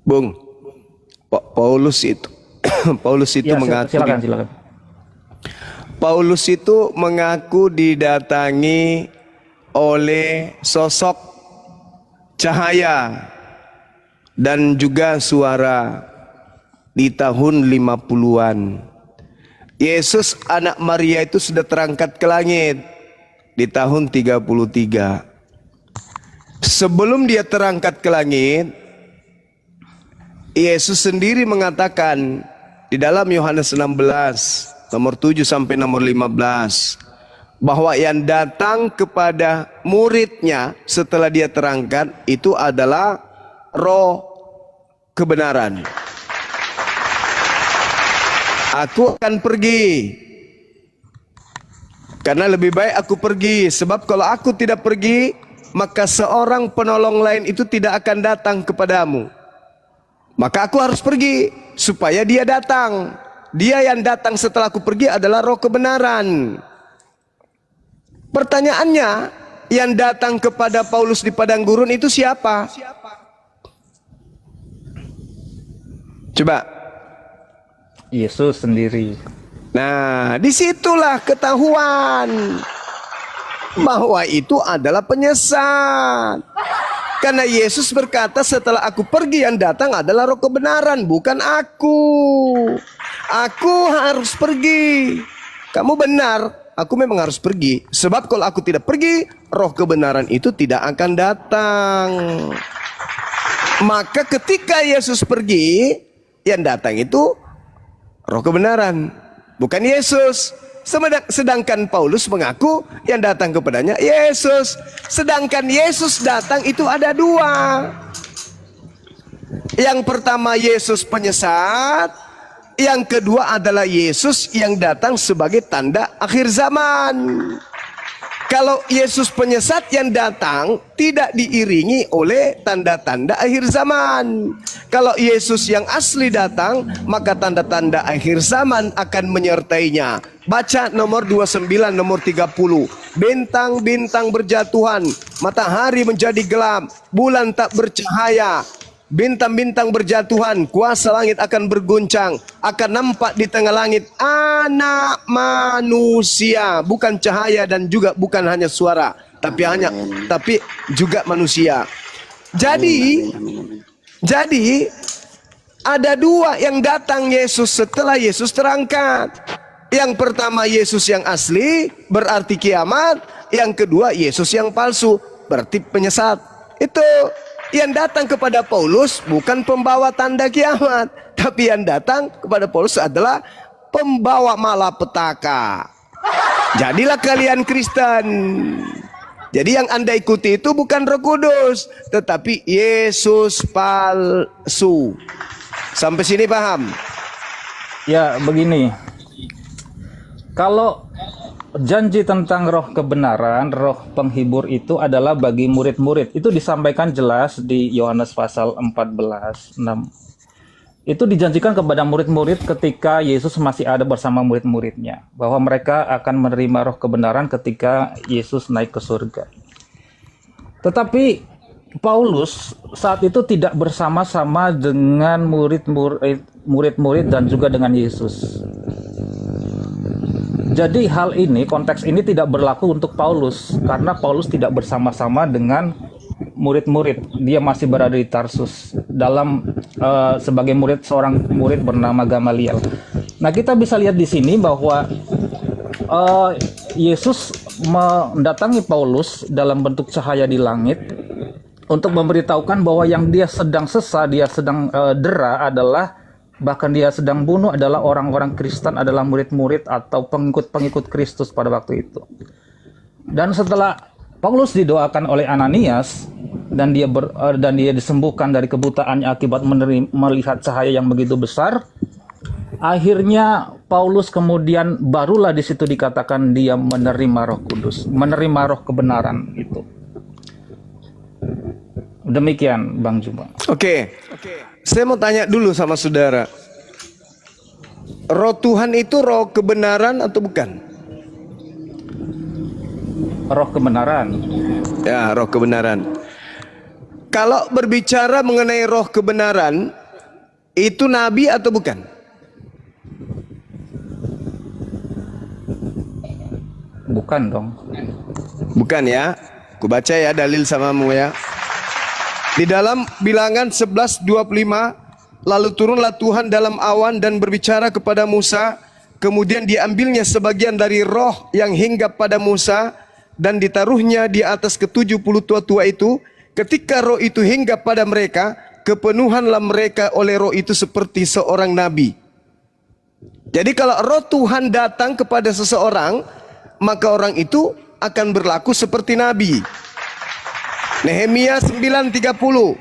Bung, Paulus itu Ya, mengaku silakan. Paulus itu mengaku didatangi oleh sosok cahaya dan juga suara di tahun 50-an. Yesus anak Maria itu sudah terangkat ke langit di tahun 33. Sebelum dia terangkat ke langit, Yesus sendiri mengatakan di dalam Yohanes 16 nomor 7 sampai nomor 15 bahwa yang datang kepada muridnya setelah dia terangkat itu adalah roh kebenaran. Aku akan pergi karena lebih baik aku pergi, sebab kalau aku tidak pergi maka seorang penolong lain itu tidak akan datang kepadamu. Maka aku harus pergi supaya dia datang. Dia yang datang setelah aku pergi adalah roh kebenaran. Pertanyaannya, yang datang kepada Paulus di padang gurun itu siapa? Coba. Yesus sendiri. Nah, disitulah ketahuan bahwa itu adalah penyesat. Karena Yesus berkata, setelah aku pergi yang datang adalah roh kebenaran, bukan aku. Aku harus pergi. Kamu benar, aku memang harus pergi. Sebab kalau aku tidak pergi, roh kebenaran itu tidak akan datang. Maka ketika Yesus pergi, yang datang itu roh kebenaran, bukan Yesus. Sedangkan Paulus mengaku yang datang kepadanya Yesus. Sedangkan Yesus datang itu ada dua. Yang pertama Yesus penyesat, yang kedua adalah Yesus yang datang sebagai tanda akhir zaman. Kalau Yesus penyesat yang datang tidak diiringi oleh tanda-tanda akhir zaman. Kalau Yesus yang asli datang, maka tanda-tanda akhir zaman akan menyertainya. Baca nomor 29, nomor 30. Bintang-bintang berjatuhan, matahari menjadi gelap, bulan tak bercahaya. Bintang-bintang berjatuhan, kuasa langit akan berguncang, akan nampak di tengah langit anak manusia, bukan cahaya dan juga bukan hanya suara, tapi juga manusia. Jadi ada dua yang datang Yesus setelah Yesus terangkat. Yang pertama Yesus yang asli, berarti kiamat. Yang kedua Yesus yang palsu, berarti penyesat. Itu yang datang kepada Paulus bukan pembawa tanda kiamat, tapi yang datang kepada Paulus adalah pembawa malapetaka. Jadilah kalian Kristen. Jadi yang Anda ikuti itu bukan Roh Kudus, tetapi Yesus palsu. Sampai sini paham? Ya, begini. Kalau janji tentang roh kebenaran, roh penghibur itu adalah bagi murid-murid. Itu disampaikan jelas di Yohanes pasal 14:6. Itu dijanjikan kepada murid-murid ketika Yesus masih ada bersama murid-muridnya, bahwa mereka akan menerima roh kebenaran ketika Yesus naik ke surga. Tetapi Paulus saat itu tidak bersama-sama dengan murid-murid dan juga dengan Yesus. Jadi hal ini, konteks ini tidak berlaku untuk Paulus, karena Paulus tidak bersama-sama dengan murid-murid. Dia masih berada di Tarsus sebagai seorang murid bernama Gamaliel. Nah, kita bisa lihat di sini bahwa Yesus mendatangi Paulus dalam bentuk cahaya di langit untuk memberitahukan bahwa yang dia sedang sesat, dia sedang dera adalah, bahkan dia sedang bunuh adalah orang-orang Kristen, adalah murid-murid atau pengikut-pengikut Kristus pada waktu itu. Dan setelah Paulus didoakan oleh Ananias dan dia disembuhkan dari kebutaannya akibat melihat cahaya yang begitu besar, Akhirnya Paulus kemudian barulah di situ dikatakan dia menerima Roh Kudus, menerima roh kebenaran itu. Demikian Bang Juma. Oke. Saya mau tanya dulu sama saudara. Roh Tuhan itu roh kebenaran atau bukan? Roh kebenaran. Ya, roh kebenaran. Kalau berbicara mengenai roh kebenaran, itu nabi atau bukan? Bukan dong. Bukan ya. Ku baca ya dalil samamu ya. Di dalam Bilangan 11:25, lalu turunlah Tuhan dalam awan dan berbicara kepada Musa, kemudian diambilnya sebagian dari roh yang hinggap pada Musa dan ditaruhnya di atas ke-70 tua-tua itu. Ketika roh itu hinggap pada mereka, kepenuhanlah mereka oleh roh itu seperti seorang nabi. Jadi kalau roh Tuhan datang kepada seseorang, maka orang itu akan berlaku seperti nabi. Nehemia 9:30.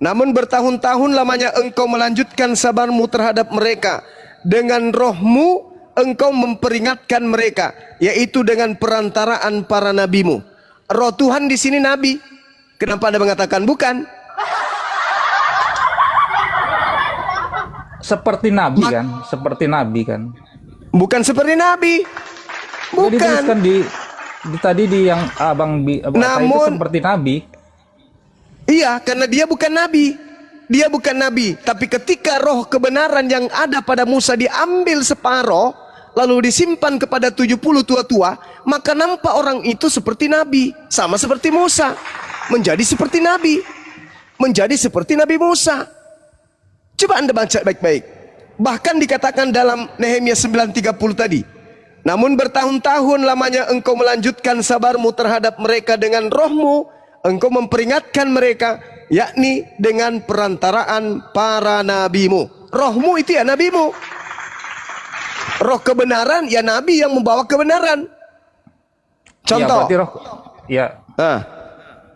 Namun bertahun-tahun lamanya engkau melanjutkan sabarmu terhadap mereka. Dengan rohmu engkau memperingatkan mereka, yaitu dengan perantaraan para nabimu. Roh Tuhan di sini nabi. Kenapa Anda mengatakan bukan? Seperti nabi kan? Seperti nabi kan? Bukan seperti nabi. Jadi Bukan. dituliskan tadi di yang abang baca itu seperti nabi. Iya, karena dia bukan nabi. Dia bukan nabi. Tapi ketika roh kebenaran yang ada pada Musa diambil separoh, lalu disimpan kepada 70 tua-tua, maka nampak orang itu seperti nabi. Sama seperti Musa. Menjadi seperti nabi. Menjadi seperti Nabi Musa. Coba Anda baca baik-baik. Bahkan dikatakan dalam Nehemia 9:30 tadi. Namun bertahun-tahun lamanya engkau melanjutkan sabarmu terhadap mereka dengan rohmu. Engkau memperingatkan mereka, yakni dengan perantaraan para nabimu. Rohmu itu ya nabimu. Roh kebenaran ya nabi yang membawa kebenaran. Contoh. Ya, berarti roh. Ya. Nah,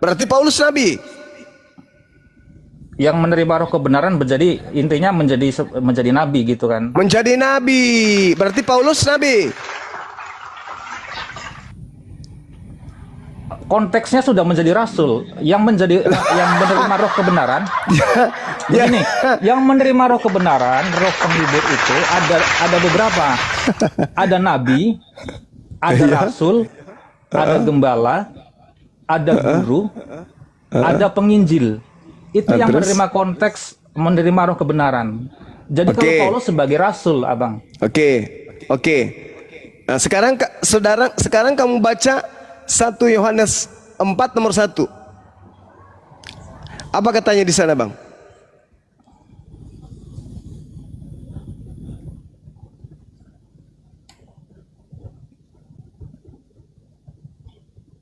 berarti Paulus nabi. Yang menerima roh kebenaran intinya menjadi nabi gitu kan? Menjadi nabi. Berarti Paulus nabi. Konteksnya sudah menjadi rasul yang menerima roh kebenaran. Begini, yang menerima roh kebenaran, roh penghibur itu ada beberapa. Ada nabi, ada rasul, ada gembala, ada guru, ada penginjil. Itu yang menerima konteks menerima roh kebenaran. Jadi kalau Paulus sebagai rasul, abang. Oke. Nah, sekarang kamu baca 1 Yohanes 4 nomor 1. Apa katanya di sana, Bang?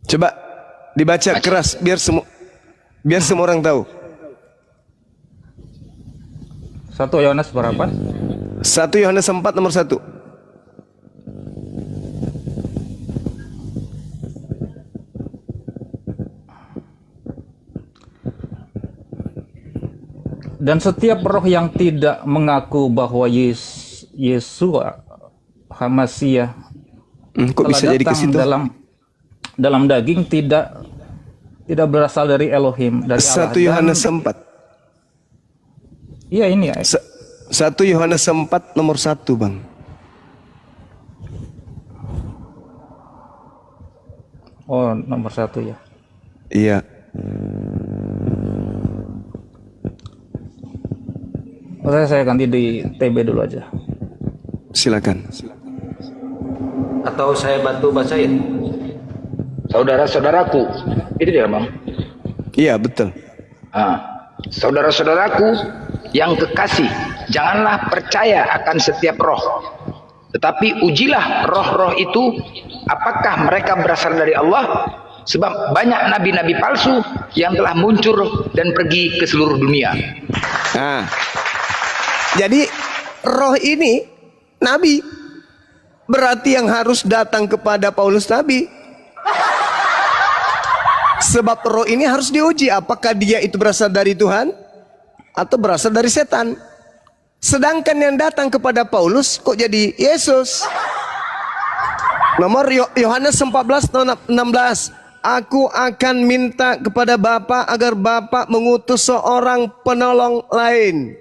Coba dibaca keras biar semua orang tahu. 1 Yohanes berapa? 1 Yohanes 4 nomor 1. Dan setiap roh yang tidak mengaku bahwa Yesua Hamasiah Kok bisa jadi ke situ? dalam daging tidak berasal dari Elohim, dari Allah. 1 Yohanes 4. Iya ini ya. 1 Yohanes 4 nomor 1, Bang. Oh, nomor 1 ya. Iya. Saya ganti di TB dulu aja. Silakan. Atau saya bantu bacain? Saudara-saudaraku, itu dia Bang. Iya, betul. Saudara-saudaraku yang kekasih, janganlah percaya akan setiap roh, tetapi ujilah roh-roh itu apakah mereka berasal dari Allah, sebab banyak nabi-nabi palsu yang telah muncul dan pergi ke seluruh dunia. Nah, jadi roh ini nabi, berarti yang harus datang kepada Paulus nabi. Sebab roh ini harus diuji apakah dia itu berasal dari Tuhan atau berasal dari setan. Sedangkan yang datang kepada Paulus kok jadi Yesus. Nomor Yohanes 14:16. Aku akan minta kepada Bapa agar Bapa mengutus seorang penolong lain.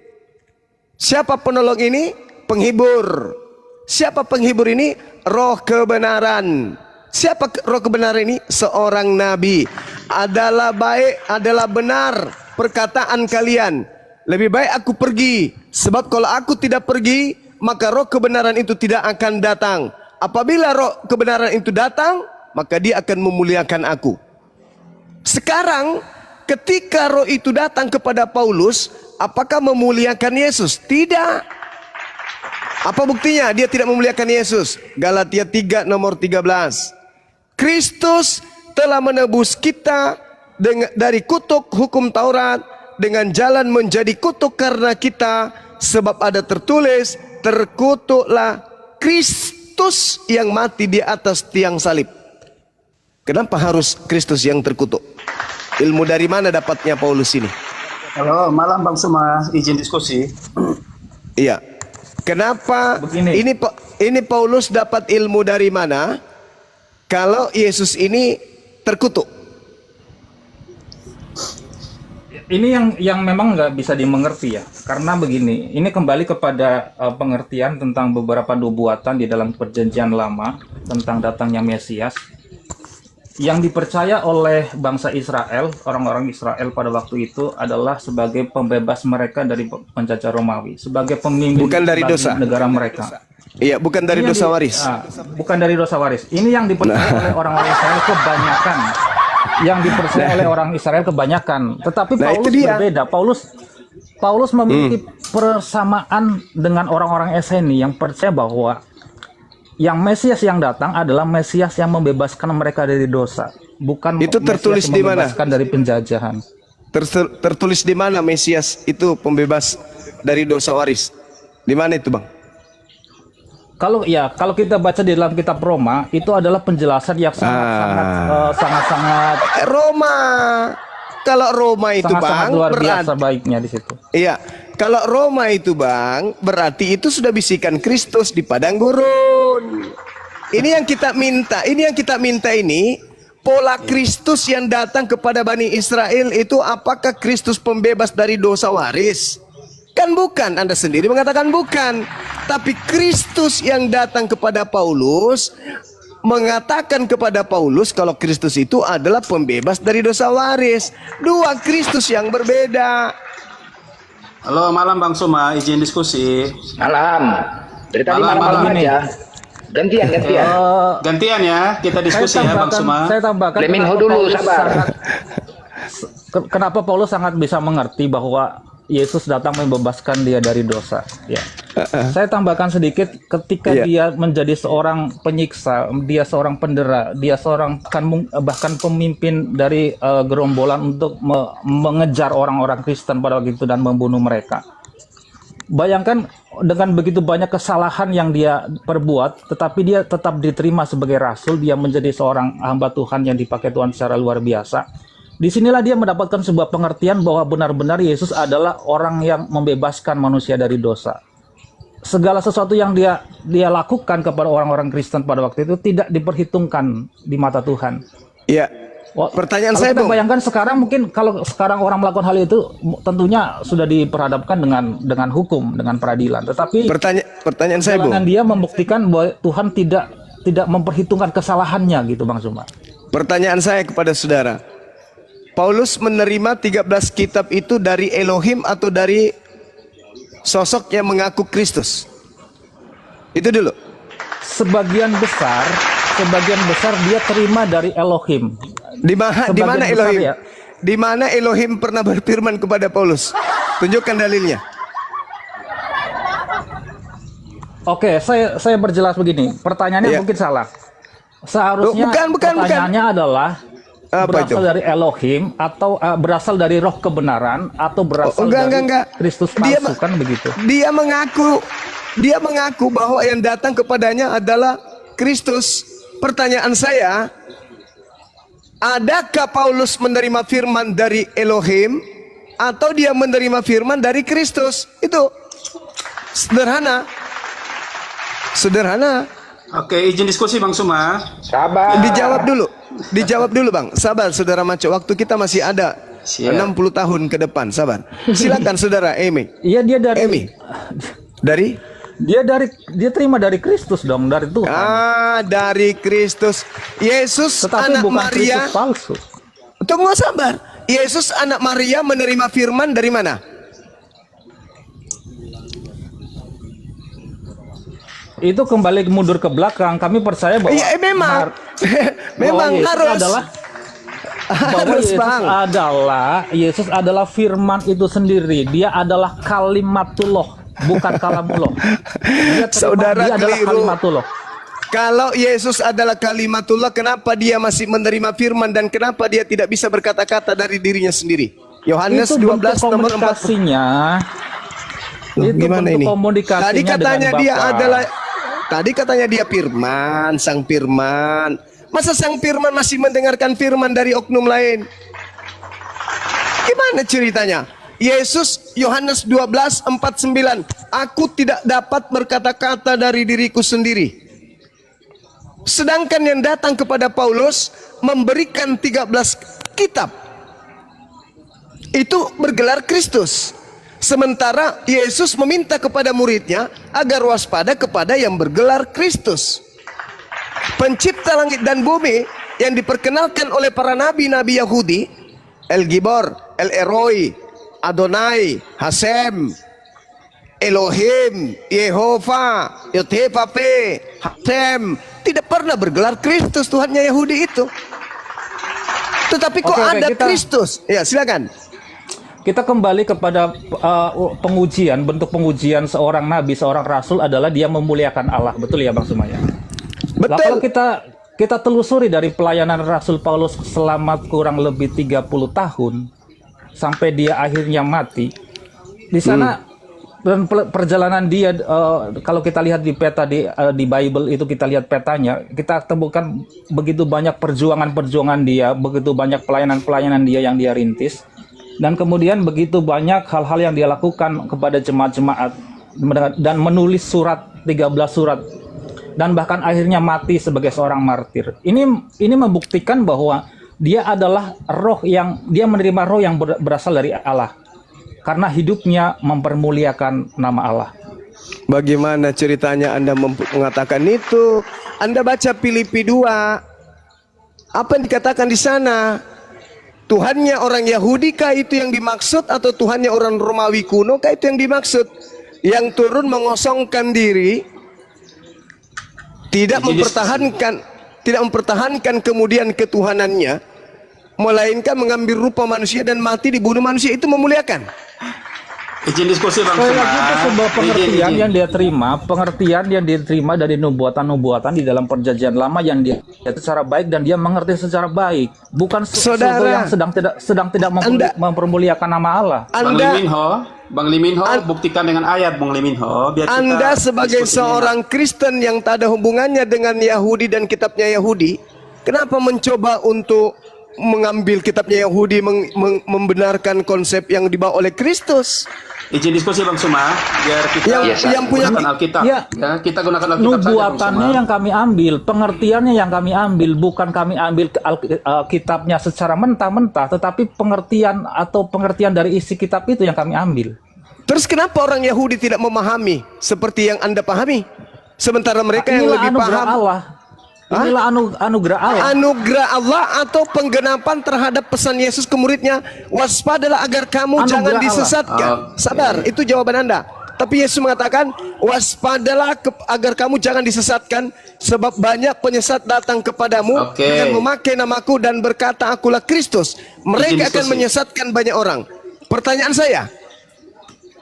Siapa penolong ini? Penghibur. Siapa penghibur ini? Roh kebenaran. Siapa roh kebenaran ini? Seorang nabi. Adalah baik, adalah benar perkataan kalian. Lebih baik aku pergi. Sebab kalau aku tidak pergi, maka roh kebenaran itu tidak akan datang. Apabila roh kebenaran itu datang, maka dia akan memuliakan aku. Sekarang ketika roh itu datang kepada Paulus, apakah memuliakan Yesus? Tidak. Apa buktinya dia tidak memuliakan Yesus? Galatia 3 nomor 13. Kristus telah menebus kita dari kutuk hukum Taurat dengan jalan menjadi kutuk karena kita, sebab ada tertulis, terkutuklah Kristus yang mati di atas tiang salib. Kenapa harus Kristus yang terkutuk? Ilmu dari mana dapatnya Paulus ini? Halo, malam Bang Suma, izin diskusi. Iya. Kenapa Begini. ini Paulus dapat ilmu dari mana? Kalau Yesus ini terkutuk. Ini yang memang nggak bisa dimengerti ya, karena begini, ini kembali kepada pengertian tentang beberapa nubuatan di dalam perjanjian lama tentang datangnya Mesias yang dipercaya oleh bangsa Israel, orang-orang Israel pada waktu itu adalah sebagai pembebas mereka dari penjajah Romawi, sebagai pemimpin Bukan dari bagi dosa. negara mereka. Iya, bukan dari Ini yang dosa waris. bukan dari dosa waris. Ini yang dipercaya oleh orang-orang Israel kebanyakan. Yang dipercaya oleh orang Israel kebanyakan. Tetapi Nah, Paulus itu dia. berbeda. Paulus memiliki persamaan dengan orang-orang Eseni yang percaya bahwa yang Mesias yang datang adalah Mesias yang membebaskan mereka dari dosa, bukan Itu tertulis Mesias di yang mana? membebaskan dari penjajahan. Tertulis di mana Mesias itu pembebas dari dosa waris? Di mana itu, Bang? Kalau kita baca di dalam kitab Roma, itu adalah penjelasan yang sangat Roma. Kalau Roma itu, Bang, luar berarti biasa baiknya di situ. iya. Kalau Roma itu, Bang, berarti itu sudah bisikan Kristus di padang gurun. Ini yang kita minta. Ini pola Kristus yang datang kepada Bani Israel itu, apakah Kristus pembebas dari dosa waris? Kan bukan, Anda sendiri mengatakan bukan. Tapi Kristus yang datang kepada Paulus mengatakan kepada Paulus kalau Kristus itu adalah pembebas dari dosa waris. Dua Kristus yang berbeda. Halo, malam Bang Suma, izin diskusi. Malam. Dari tadi Malam, malam-malam malam ini. aja. Gantian. Gantian ya, kita diskusi ya Bang Suma. Saya tambahkan. Leminho kenapa dulu, Paulus sabar. Kenapa Paulus sangat bisa mengerti bahwa Yesus datang membebaskan dia dari dosa. Ya. Saya tambahkan sedikit, ketika dia menjadi seorang penyiksa, dia seorang pendera, dia seorang bahkan pemimpin dari gerombolan untuk mengejar orang-orang Kristen pada waktu itu dan membunuh mereka. Bayangkan dengan begitu banyak kesalahan yang dia perbuat, tetapi dia tetap diterima sebagai rasul, dia menjadi seorang hamba Tuhan yang dipakai Tuhan secara luar biasa. Disinilah dia mendapatkan sebuah pengertian bahwa benar-benar Yesus adalah orang yang membebaskan manusia dari dosa. Segala sesuatu yang dia lakukan kepada orang-orang Kristen pada waktu itu tidak diperhitungkan di mata Tuhan. Iya. Pertanyaan Kalau saya, kita Bung. bayangkan sekarang, mungkin kalau sekarang orang melakukan hal itu tentunya sudah diperhadapkan dengan hukum, dengan peradilan. Tetapi Pertanyaan saya, Bung. perjalanan dia membuktikan bahwa Tuhan tidak memperhitungkan kesalahannya gitu, Bang Suma. Pertanyaan saya kepada saudara. Paulus menerima 13 kitab itu dari Elohim atau dari sosok yang mengaku Kristus? Itu dulu. Sebagian besar dia terima dari Elohim. Di mana Sebagian besar Elohim? ya. Di mana Elohim pernah berfirman kepada Paulus? Tunjukkan dalilnya. Oke, saya berjelas begini. Pertanyaannya Iya. mungkin salah. Seharusnya Bukan. pertanyaannya adalah Apa berasal itu? dari Elohim atau berasal dari roh kebenaran atau berasal enggak. dari Kristus Dia palsu, kan begitu. Dia mengaku bahwa yang datang kepadanya adalah Kristus. Pertanyaan saya, adakah Paulus menerima firman dari Elohim atau dia menerima firman dari Kristus? Itu. Sederhana. Sederhana. Oke, izin diskusi Bang Suma. Sabar. Dijawab dulu Bang. Sabar Saudara Maco, waktu kita masih ada Siap. 60 tahun ke depan, sabar. Silakan Saudara Emi. Iya, dia dari Emi. Dari? dia terima dari Kristus dong, dari Tuhan. Dari Kristus. Yesus Tetapi anak bukan Maria. Kristus palsu. Tunggu sabar. Yesus anak Maria menerima firman dari mana? Itu kembali mundur ke belakang. Kami percaya bahwa Iya, memang. Memang Yesus harus. adalah bahwa Harus, Yesus Bang. Yesus adalah firman itu sendiri. Dia adalah kalimatullah, bukan kalamullah. Saudara dia adalah keliru. kalimatullah. Kalau Yesus adalah kalimatullah, kenapa dia masih menerima firman dan kenapa dia tidak bisa berkata-kata dari dirinya sendiri? Yohanes Itu 12 bentuk nomor 4. komunikasinya. Itu Gimana bentuk ini? komunikasinya Tadi katanya dengan dia Bapa. adalah firman, sang firman. Masa sang firman masih mendengarkan firman dari oknum lain? Gimana ceritanya? Yesus Yohanes 12:49, aku tidak dapat berkata-kata dari diriku sendiri. Sedangkan yang datang kepada Paulus memberikan 13 kitab. Itu bergelar Kristus. Sementara Yesus meminta kepada muridnya agar waspada kepada yang bergelar Kristus. Pencipta langit dan bumi yang diperkenalkan oleh para nabi-nabi Yahudi, El Gibor, El Eroi, Adonai, Hasem, Elohim, Yehova, Yotepape, Hasem, tidak pernah bergelar Kristus Tuhannya Yahudi itu. Tetapi kok Oke, ada kita- Kristus? Ya, silakan. Kita kembali kepada pengujian, bentuk pengujian seorang nabi, seorang rasul adalah dia memuliakan Allah. Betul ya Bang Sumaya? Nah, kalau Betul. kita telusuri dari pelayanan Rasul Paulus selama kurang lebih 30 tahun sampai dia akhirnya mati. Di sana dan perjalanan dia kalau kita lihat di peta di Bible itu kita lihat petanya, kita temukan begitu banyak perjuangan-perjuangan dia, begitu banyak pelayanan-pelayanan dia yang dia rintis. Dan kemudian begitu banyak hal-hal yang dia lakukan kepada jemaat-jemaat dan menulis 13 surat dan bahkan akhirnya mati sebagai seorang martir. Ini membuktikan bahwa dia adalah dia menerima roh yang berasal dari Allah karena hidupnya mempermuliakan nama Allah. Bagaimana ceritanya Anda mengatakan itu? Anda baca Filipi 2. Apa yang dikatakan di sana? Tuhannya orang Yahudi kah itu yang dimaksud atau Tuhannya orang Romawi kuno kah itu yang dimaksud? Yang turun mengosongkan diri, tidak mempertahankan kemudian ketuhanannya, melainkan mengambil rupa manusia dan mati dibunuh manusia, itu memuliakan. Izin diskusi Bang Sekali Suma. lagi itu sebuah pengertian Izin. yang dia terima dari nubuatan-nubuatan di dalam perjanjian lama yang dia secara baik dan dia mengerti secara baik, bukan sesuatu Saudara, yang sedang tidak mempermuliakan nama Allah. Bang Liminho, buktikan dengan ayat Bang Liminho biar kita Anda sebagai diskusinya. seorang Kristen yang tak ada hubungannya dengan Yahudi dan kitabnya Yahudi, kenapa mencoba untuk mengambil kitabnya Yahudi, membenarkan konsep yang dibawa oleh Kristus? Izin diskusi Bang Suma biar kita Yang punya- gunakan Alkitab. Ya. Ya, kita gunakan Alkitab saja Bang Nubuatannya Suma. yang kami ambil, pengertiannya yang kami ambil, bukan kami ambil kitabnya secara mentah-mentah, tetapi pengertian dari isi kitab itu yang kami ambil. Terus kenapa orang Yahudi tidak memahami seperti yang Anda pahami? Sementara mereka yang lebih anugerah paham. Allah. Inilah anugerah Allah. Anugerah Allah atau penggenapan terhadap pesan Yesus ke muridnya, waspadalah agar kamu Anugerah jangan Allah. disesatkan. Sabar, itu jawaban Anda. Tapi Yesus mengatakan, waspadalah agar kamu jangan disesatkan, sebab banyak penyesat datang kepadamu dengan memakai namaku dan berkata, akulah Kristus. Mereka akan menyesatkan banyak orang. Pertanyaan saya,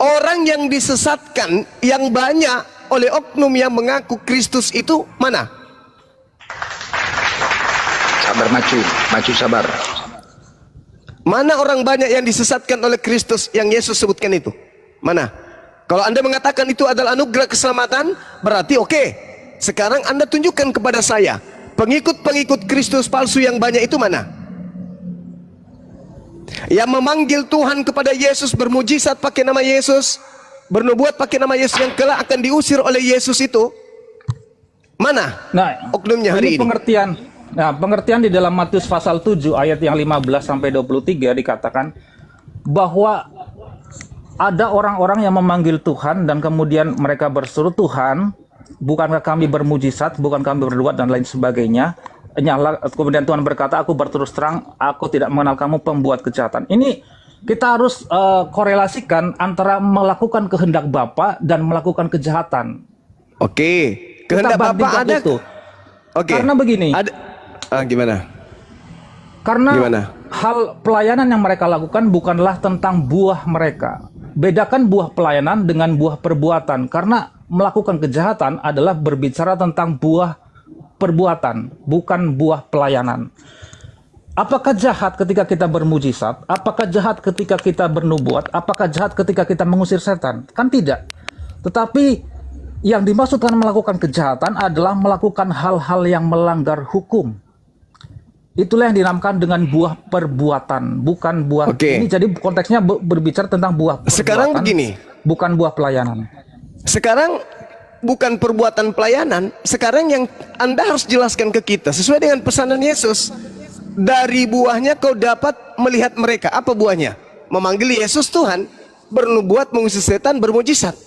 orang yang disesatkan yang banyak oleh oknum yang mengaku Kristus itu mana? Sabar maju sabar. Mana orang banyak yang disesatkan oleh Kristus yang Yesus sebutkan itu? Mana? Kalau Anda mengatakan itu adalah anugerah keselamatan, berarti oke. Sekarang Anda tunjukkan kepada saya, pengikut-pengikut Kristus palsu yang banyak itu mana? Yang memanggil Tuhan kepada Yesus, bermujizat pakai nama Yesus, bernubuat pakai nama Yesus yang kelak akan diusir oleh Yesus itu, mana Nah, oknumnya hari ini? pengertian. Nah, pengertian di dalam Matius pasal 7 ayat yang 15 sampai 23 dikatakan bahwa ada orang-orang yang memanggil Tuhan dan kemudian mereka berseru, Tuhan, bukankah kami bermujizat, bukan kami berbuat dan lain sebagainya. Kemudian Tuhan berkata, aku berterus terang, aku tidak mengenal kamu pembuat kejahatan. Ini kita harus korelasikan antara melakukan kehendak Bapa dan melakukan kejahatan. Oke, Kita kehendak Bapa bandingkan ada. itu. Oke. Karena begini. Gimana? Karena Gimana? hal pelayanan yang mereka lakukan bukanlah tentang buah mereka. Bedakan buah pelayanan dengan buah perbuatan. Karena melakukan kejahatan adalah berbicara tentang buah perbuatan, bukan buah pelayanan. Apakah jahat ketika kita bermujizat? Apakah jahat ketika kita bernubuat? Apakah jahat ketika kita mengusir setan? Kan tidak. Tetapi yang dimaksudkan melakukan kejahatan adalah melakukan hal-hal yang melanggar hukum. Itulah yang dinamakan dengan buah perbuatan, bukan buah. Oke. Ini jadi konteksnya berbicara tentang buah perbuatan. Sekarang begini. Bukan buah pelayanan. Sekarang bukan perbuatan pelayanan. Sekarang yang Anda harus jelaskan ke kita sesuai dengan pesanan Yesus. Dari buahnya kau dapat melihat mereka. Apa buahnya? Memanggil Yesus Tuhan, bernubuat, mengusir setan, bermujizat.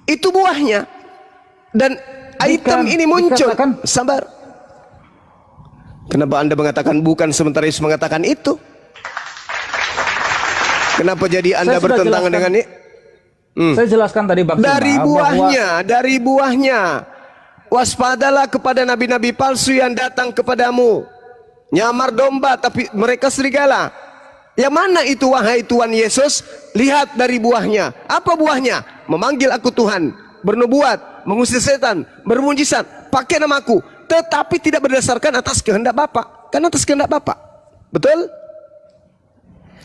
Itu buahnya. Dan item ini muncul. Sabar. Kenapa Anda mengatakan bukan sementara Yesus mengatakan itu? Kenapa jadi Anda bertentangan dengan ini? Saya jelaskan tadi Bang Dari Suma, buahnya, dari buahnya. Waspadalah kepada nabi-nabi palsu yang datang kepadamu. Nyamar domba tapi mereka serigala. Yang mana itu wahai Tuhan Yesus? Lihat dari buahnya. Apa buahnya? Memanggil aku Tuhan, bernubuat, mengusir setan, bermujizat, pakai namaku, tetapi tidak berdasarkan atas kehendak Bapa. Kan atas kehendak Bapa. Betul?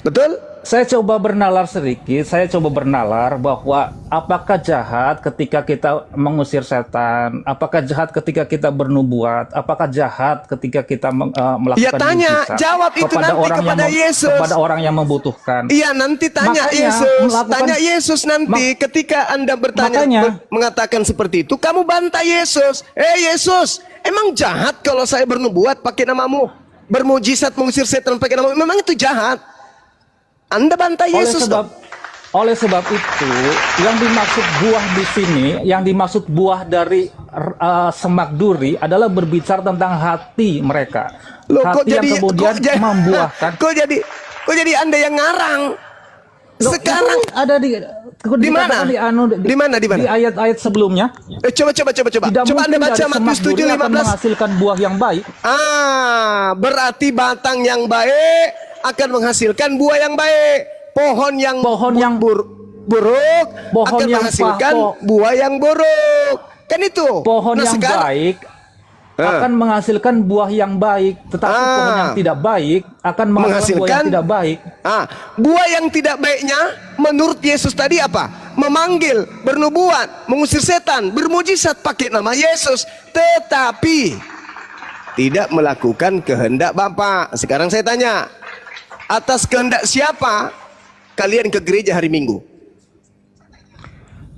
Betul? Saya coba bernalar sedikit, saya coba bernalar bahwa apakah jahat ketika kita mengusir setan, apakah jahat ketika kita bernubuat, apakah jahat ketika kita melakukan Ya tanya, mujizat jawab itu kepada nanti orang kepada yang Yesus. kepada orang yang membutuhkan. Iya, nanti tanya Makanya, Yesus. melakukan- Tanya Yesus nanti ketika Anda bertanya Makanya- mengatakan seperti itu, kamu bantah Yesus. Yesus, emang jahat kalau saya bernubuat pakai namamu, bermujizat mengusir setan pakai namamu? Memang itu jahat. Anda bantah Yesus dong. Oleh sebab itu, yang dimaksud buah di sini, yang dimaksud buah dari semak duri adalah berbicara tentang hati mereka. Loh, Hati yang kemudian membuahkan. Kok jadi Anda yang ngarang? Loh, Sekarang itu ada di mana? Di mana? Di ayat-ayat sebelumnya. coba. Tidak Coba Anda mungkin baca dari Matius semak duri akan 7:15. menghasilkan buah yang baik. Berarti batang yang baik akan menghasilkan buah yang baik. Pohon yang buruk akan menghasilkan buah yang buruk. Kan itu. Pohon yang baik akan menghasilkan buah yang baik, tetapi pohon yang tidak baik akan menghasilkan buah yang tidak baik. Buah yang tidak baiknya menurut Yesus tadi apa? Memanggil, bernubuat, mengusir setan, bermujizat pakai nama Yesus, tetapi tidak melakukan kehendak Bapa. Sekarang saya tanya, atas kehendak siapa kalian ke gereja hari Minggu?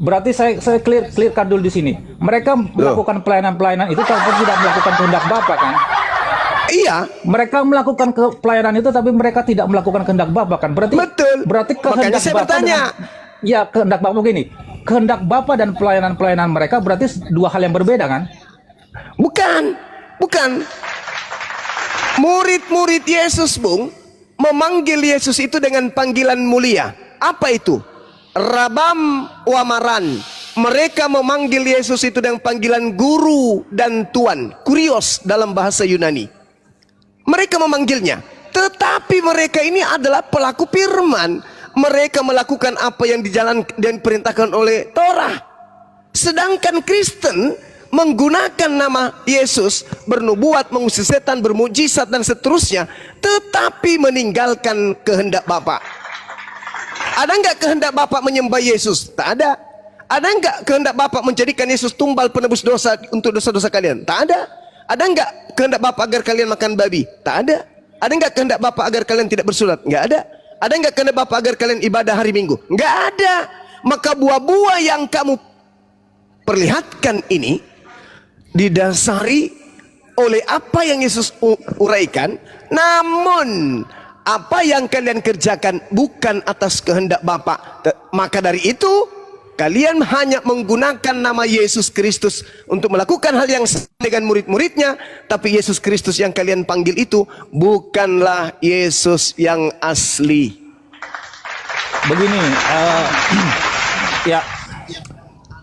Berarti saya clearkan dulu di sini. Mereka melakukan pelayanan-pelayanan itu tapi tidak melakukan kehendak Bapa kan? Iya. Mereka melakukan pelayanan itu tapi mereka tidak melakukan kehendak Bapa kan? Berarti Betul. Berarti kehendak Makanya saya Bapa bertanya. ya kehendak Bapa begini. Kehendak Bapa dan pelayanan-pelayanan mereka berarti dua hal yang berbeda kan? Bukan. Murid-murid Yesus, Bung, memanggil Yesus itu dengan panggilan mulia. Apa itu? Rabam wamaran. Mereka memanggil Yesus itu dengan panggilan guru dan tuan. Kurios dalam bahasa Yunani. Mereka memanggilnya. Tetapi mereka ini adalah pelaku firman. Mereka melakukan apa yang dijalankan dan diperintahkan oleh Torah. Sedangkan Kristen menggunakan nama Yesus, bernubuat, mengusir setan, bermujizat dan seterusnya, tetapi meninggalkan kehendak Bapa. Ada enggak kehendak Bapa menyembah Yesus? Tak ada. Ada enggak kehendak Bapa menjadikan Yesus tumbal penebus dosa untuk dosa-dosa kalian? Tak ada. Ada enggak kehendak Bapa agar kalian makan babi? Tak ada. Ada enggak kehendak Bapa agar kalian tidak bersulat? Enggak ada. Ada enggak kehendak Bapa agar kalian ibadah hari Minggu? Enggak ada. Maka buah-buah yang kamu perlihatkan ini didasari oleh apa yang Yesus uraikan. Namun apa yang kalian kerjakan bukan atas kehendak Bapa. Maka dari itu kalian hanya menggunakan nama Yesus Kristus untuk melakukan hal yang sama dengan murid-muridnya. Tapi Yesus Kristus yang kalian panggil itu bukanlah Yesus yang asli. Begini, ya,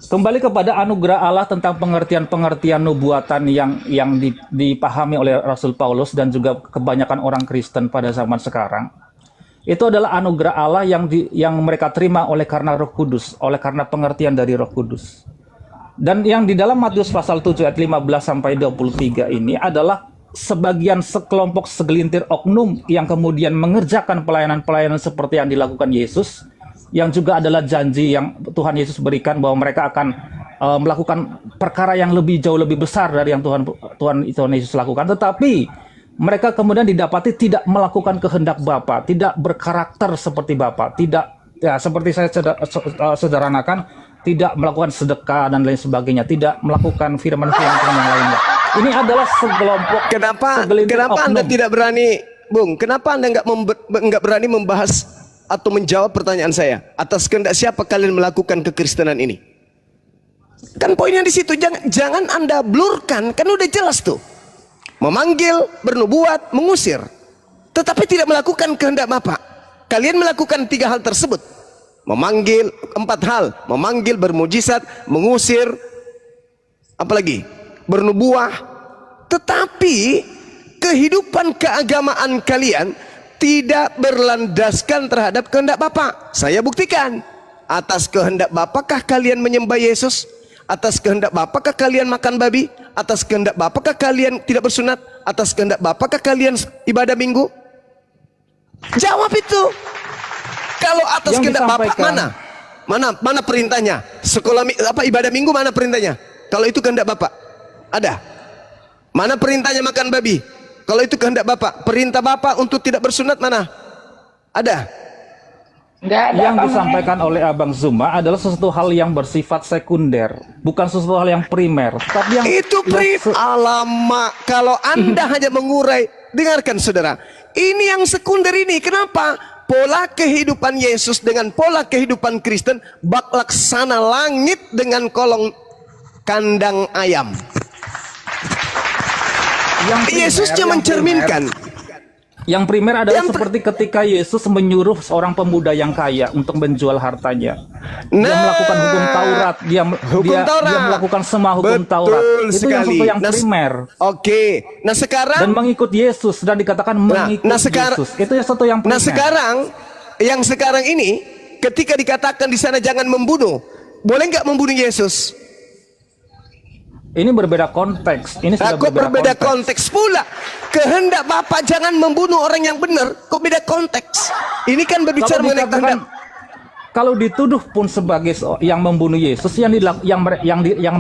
kembali kepada anugerah Allah tentang pengertian-pengertian nubuatan yang dipahami oleh Rasul Paulus dan juga kebanyakan orang Kristen pada zaman sekarang. Itu adalah anugerah Allah yang mereka terima oleh karena Roh Kudus, oleh karena pengertian dari Roh Kudus. Dan yang di dalam Matius pasal 7 ayat 15 sampai 23 ini adalah sekelompok segelintir oknum yang kemudian mengerjakan pelayanan-pelayanan seperti yang dilakukan Yesus, yang juga adalah janji yang Tuhan Yesus berikan bahwa mereka akan melakukan perkara yang jauh lebih besar dari yang Tuhan Yesus lakukan. Tetapi mereka kemudian didapati tidak melakukan kehendak Bapa, tidak berkarakter seperti Bapa, tidak, ya seperti saya sederhanakan, tidak melakukan sedekah dan lain sebagainya, tidak melakukan firman-firman yang lainnya. Ini adalah sekelompok. Kenapa Anda tidak berani, Bung? Kenapa Anda nggak berani membahas atau menjawab pertanyaan saya? Atas kehendak siapa kalian melakukan kekristenan ini? Kan poinnya di situ. Jangan Anda blurkan. Kan udah jelas tuh. Memanggil, bernubuat, mengusir. Tetapi tidak melakukan kehendak Bapa. Kalian melakukan 3 hal tersebut. Memanggil, 4 hal. Memanggil, bermujizat, mengusir, apalagi bernubuah. Tetapi kehidupan keagamaan kalian tidak berlandaskan terhadap kehendak Bapa. Saya buktikan. Atas kehendak Bapakah kalian menyembah Yesus? Atas kehendak Bapakah kalian makan babi? Atas kehendak Bapakah kalian tidak bersunat? Atas kehendak Bapakah kalian ibadah minggu? Jawab itu. Kalau atas yang kehendak Bapak mana perintahnya? Sekolah ibadah minggu mana perintahnya? Kalau itu kehendak Bapak, ada. Mana perintahnya makan babi? Kalau itu kehendak Bapak. Perintah Bapak untuk tidak bersunat mana? Ada. Nggak ada Yang apa disampaikan oleh Abang Zuma adalah sesuatu hal yang bersifat sekunder, bukan sesuatu hal yang primer. Tapi yang Itu alamak. Kalau Anda hanya mengurai, dengarkan saudara. Ini yang sekunder ini. Kenapa? Pola kehidupan Yesus dengan pola kehidupan Kristen bak laksana langit dengan kolong kandang ayam. Yesusnya mencerminkan. Yang primer adalah seperti ketika Yesus menyuruh seorang pemuda yang kaya untuk menjual hartanya. Dia melakukan hukum Taurat, dia melakukan semua hukum Taurat. Itu yang sesuatu yang primer. Oke. Nah sekarang dan mengikut Yesus dan dikatakan mengikut Yesus. Itu yang sesuatu yang primer. Nah sekarang ini ketika dikatakan di sana jangan membunuh, boleh nggak membunuh Yesus? Ini berbeda konteks. Ini sudah berbeda konteks pula. Kehendak Bapak jangan membunuh orang yang benar. Kok beda konteks? Ini kan berbicara mengenai kehendak. Kalau dituduh pun sebagai yang membunuh Yesus, yang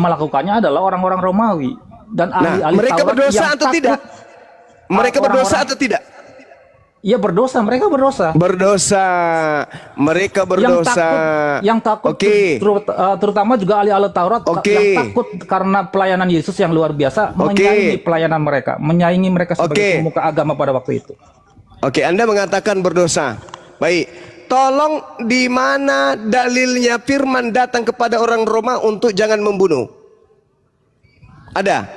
melakukannya adalah orang-orang Romawi dan ahli-ahli mereka Taurat berdosa yang atau tidak? Mereka berdosa atau tidak? Iya berdosa, mereka berdosa. Mereka berdosa. Yang takut, terutama juga ahli-ahli Taurat yang takut karena pelayanan Yesus yang luar biasa, menyaingi pelayanan mereka, menyaingi mereka sebagai pemuka agama pada waktu itu. Oke, Anda mengatakan berdosa. Baik, tolong di mana dalilnya firman datang kepada orang Roma untuk jangan membunuh? Ada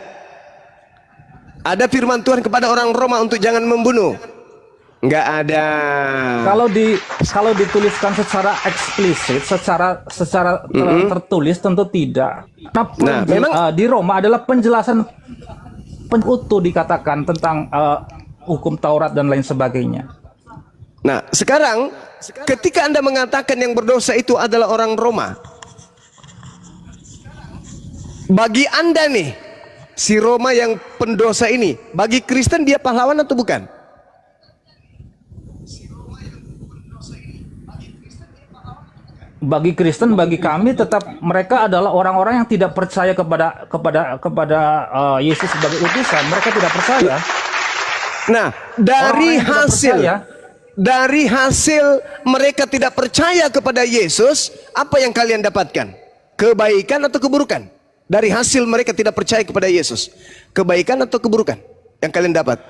firman Tuhan kepada orang Roma untuk jangan membunuh? Enggak ada. Kalau dituliskan secara eksplisit, secara tertulis tentu tidak. Nah, memang di Roma adalah penjelasan utuh dikatakan tentang hukum Taurat dan lain sebagainya. Nah, sekarang ketika Anda mengatakan yang berdosa itu adalah orang Roma, bagi Anda nih, si Roma yang pendosa ini, bagi Kristen dia pahlawan atau bukan? Bagi Kristen, bagi kami tetap mereka adalah orang-orang yang tidak percaya kepada Yesus sebagai utusan. Mereka tidak percaya. Nah, dari hasil dari hasil mereka tidak percaya kepada Yesus, apa yang kalian dapatkan? Kebaikan atau keburukan? Dari hasil mereka tidak percaya kepada Yesus, kebaikan atau keburukan yang kalian dapat?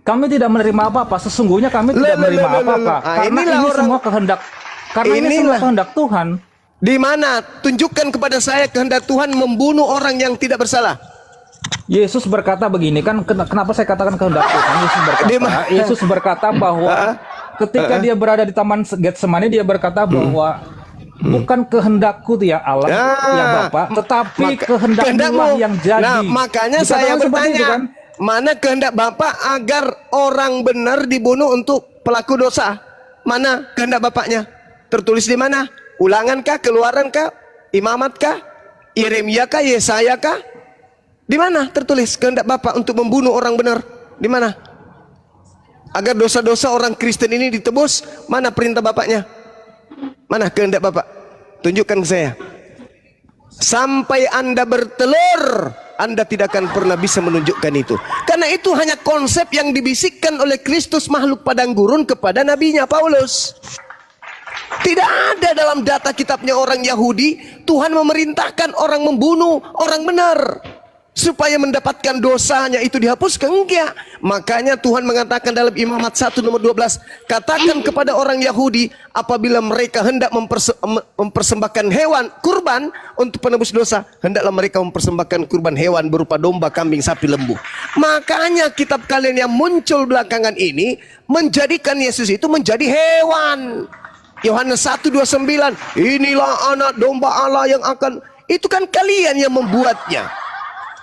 Kami tidak menerima apa-apa. Sesungguhnya kami tidak menerima apa-apa. Karena ini semua kehendak. Karena ini semua kehendak Tuhan. Di mana? Tunjukkan kepada saya kehendak Tuhan membunuh orang yang tidak bersalah. Yesus berkata begini kan, kenapa saya katakan kehendak Tuhan? Yesus berkata bahwa ketika dia berada di Taman Getsemani, dia berkata bahwa bukan kehendakku ya Allah, ya Bapa, tetapi kehendakmu yang jadi. Nah, makanya saya bertanya, kan? Mana kehendak Bapa agar orang benar dibunuh untuk pelaku dosa? Mana kehendak Bapaknya? Tertulis di mana? Ulangan kah? Keluaran kah? Imamat kah? Yeremia kah? Yesaya kah? Di mana tertulis kehendak Bapa untuk membunuh orang benar? Di mana? Agar dosa-dosa orang Kristen ini ditebus, mana perintah Bapaknya? Mana kehendak Bapak? Tunjukkan ke saya. Sampai Anda bertelur, Anda tidak akan pernah bisa menunjukkan itu. Karena itu hanya konsep yang dibisikkan oleh Kristus makhluk padang gurun kepada nabinya Paulus. Tidak ada dalam data kitabnya orang Yahudi Tuhan memerintahkan orang membunuh orang benar supaya mendapatkan dosanya itu dihapuskan. Enggak. Makanya Tuhan mengatakan dalam Imamat 1 nomor 12, katakan kepada orang Yahudi apabila mereka hendak mempersembahkan hewan kurban untuk penebus dosa, hendaklah mereka mempersembahkan kurban hewan berupa domba, kambing, sapi, lembu. Makanya kitab kalian yang muncul belakangan ini menjadikan Yesus itu menjadi hewan. Yohanes 1:29, inilah anak domba Allah yang akan, itu kan kalian yang membuatnya.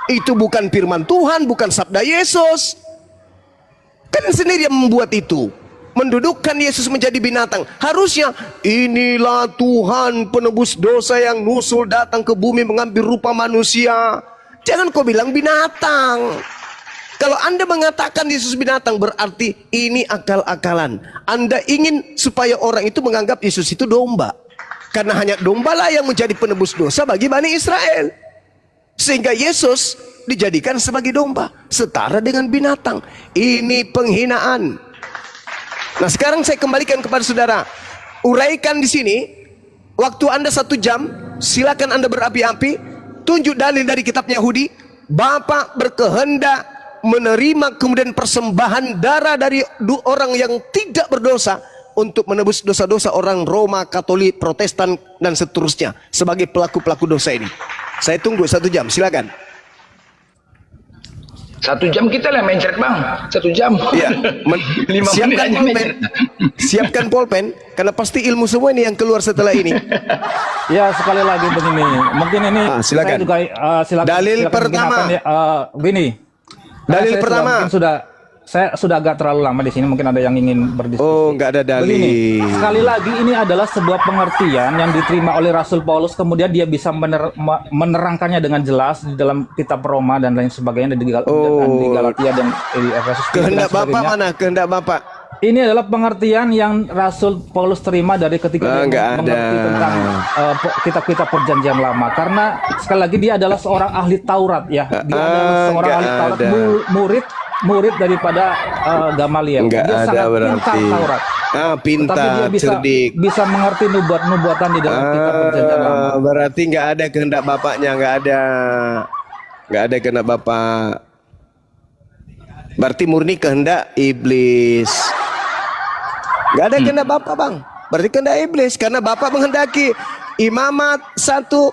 Itu bukan firman Tuhan, bukan sabda Yesus. Kalian sendiri yang membuat itu, mendudukkan Yesus menjadi binatang. Harusnya inilah Tuhan penebus dosa yang nusul datang ke bumi mengambil rupa manusia. Jangan kau bilang binatang. Kalau Anda mengatakan Yesus binatang, berarti ini akal-akalan. Anda ingin supaya orang itu menganggap Yesus itu domba. Karena hanya domba lah yang menjadi penebus dosa bagi Bani Israel. Sehingga Yesus dijadikan sebagai domba, setara dengan binatang. Ini penghinaan. Nah, sekarang saya kembalikan kepada saudara. Uraikan di sini. Waktu Anda 1 jam, silakan Anda berapi-api. Tunjuk dalil dari kitab Yahudi. Bapak berkehendak menerima kemudian persembahan darah dari orang yang tidak berdosa untuk menebus dosa-dosa orang Roma, Katolik, Protestan, dan seterusnya sebagai pelaku-pelaku dosa ini. Saya tunggu 1 jam, silakan. 1 jam kita lah mencret bang, 1 jam. Iya. 5 menit aja mencret. Siapkan pulpen, karena pasti ilmu semua ini yang keluar setelah ini. Ya, sekali lagi begini, mungkin ini silakan. saya juga silakan. Dalil silakan pertama. Gini. Dalil pertama. Saya sudah agak terlalu lama di sini, mungkin ada yang ingin berdiskusi. Oh, nggak ada dalil. Begini, sekali lagi ini adalah sebuah pengertian yang diterima oleh Rasul Paulus, kemudian dia bisa menerangkannya dengan jelas di dalam kitab Roma dan lain sebagainya, di Galatia dan di Efesus. Kehendak Bapak mana? Kehendak Bapak. Ini adalah pengertian yang Rasul Paulus terima dari ketika dia mengerti tentang kitab-kitab Perjanjian Lama. Karena sekali lagi dia adalah seorang ahli Taurat, ya. Dia adalah seorang ahli Taurat, murid daripada Gamaliel. Dia sangat pintar Taurat. Pintar, tapi dia cerdik. bisa mengerti nubuatan di dalam kitab Perjanjian Lama. Berarti nggak ada kehendak Bapaknya, nggak ada kehendak Bapak. Berarti murni kehendak iblis. Nggak ada kehendak Bapak, bang. Berarti kehendak iblis, karena Bapak menghendaki. Imamat 1:2.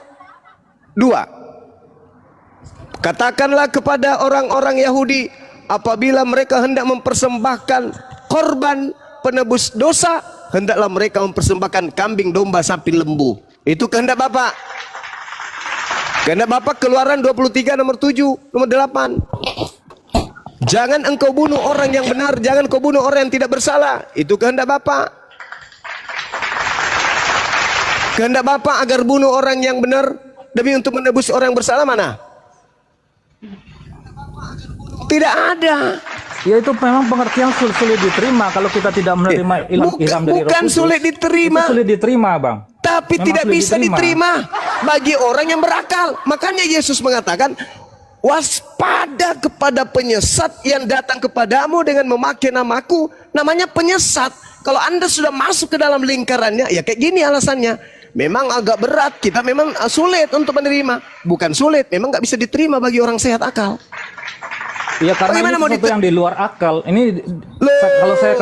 Katakanlah kepada orang-orang Yahudi, apabila mereka hendak mempersembahkan korban penebus dosa, hendaklah mereka mempersembahkan kambing, domba, sapi, lembu. Itu kehendak Bapak. Kehendak Bapak Keluaran 23 nomor 7, nomor 8. Jangan engkau bunuh orang yang benar, jangan kau bunuh orang yang tidak bersalah. Itu kehendak Bapak. Kehendak Bapak agar bunuh orang yang benar demi untuk menebus orang yang bersalah mana? Tidak ada. Ya, itu memang pengertian sulit diterima kalau kita tidak menerima ilham dari Roh Bukan Kudus. sulit diterima. Itu sulit diterima, bang. Tapi Memang tidak sulit bisa diterima bagi orang yang berakal. Makanya Yesus mengatakan, waspada kepada penyesat yang datang kepadamu dengan memakai namaku, Namanya penyesat. Kalau Anda sudah masuk ke dalam lingkarannya, ya kayak gini alasannya. Memang agak berat, kita memang sulit untuk menerima. Bukan sulit, memang nggak bisa diterima bagi orang sehat akal. Ya karena Bagaimana ini mau sesuatu yang di luar akal. Ini kalau saya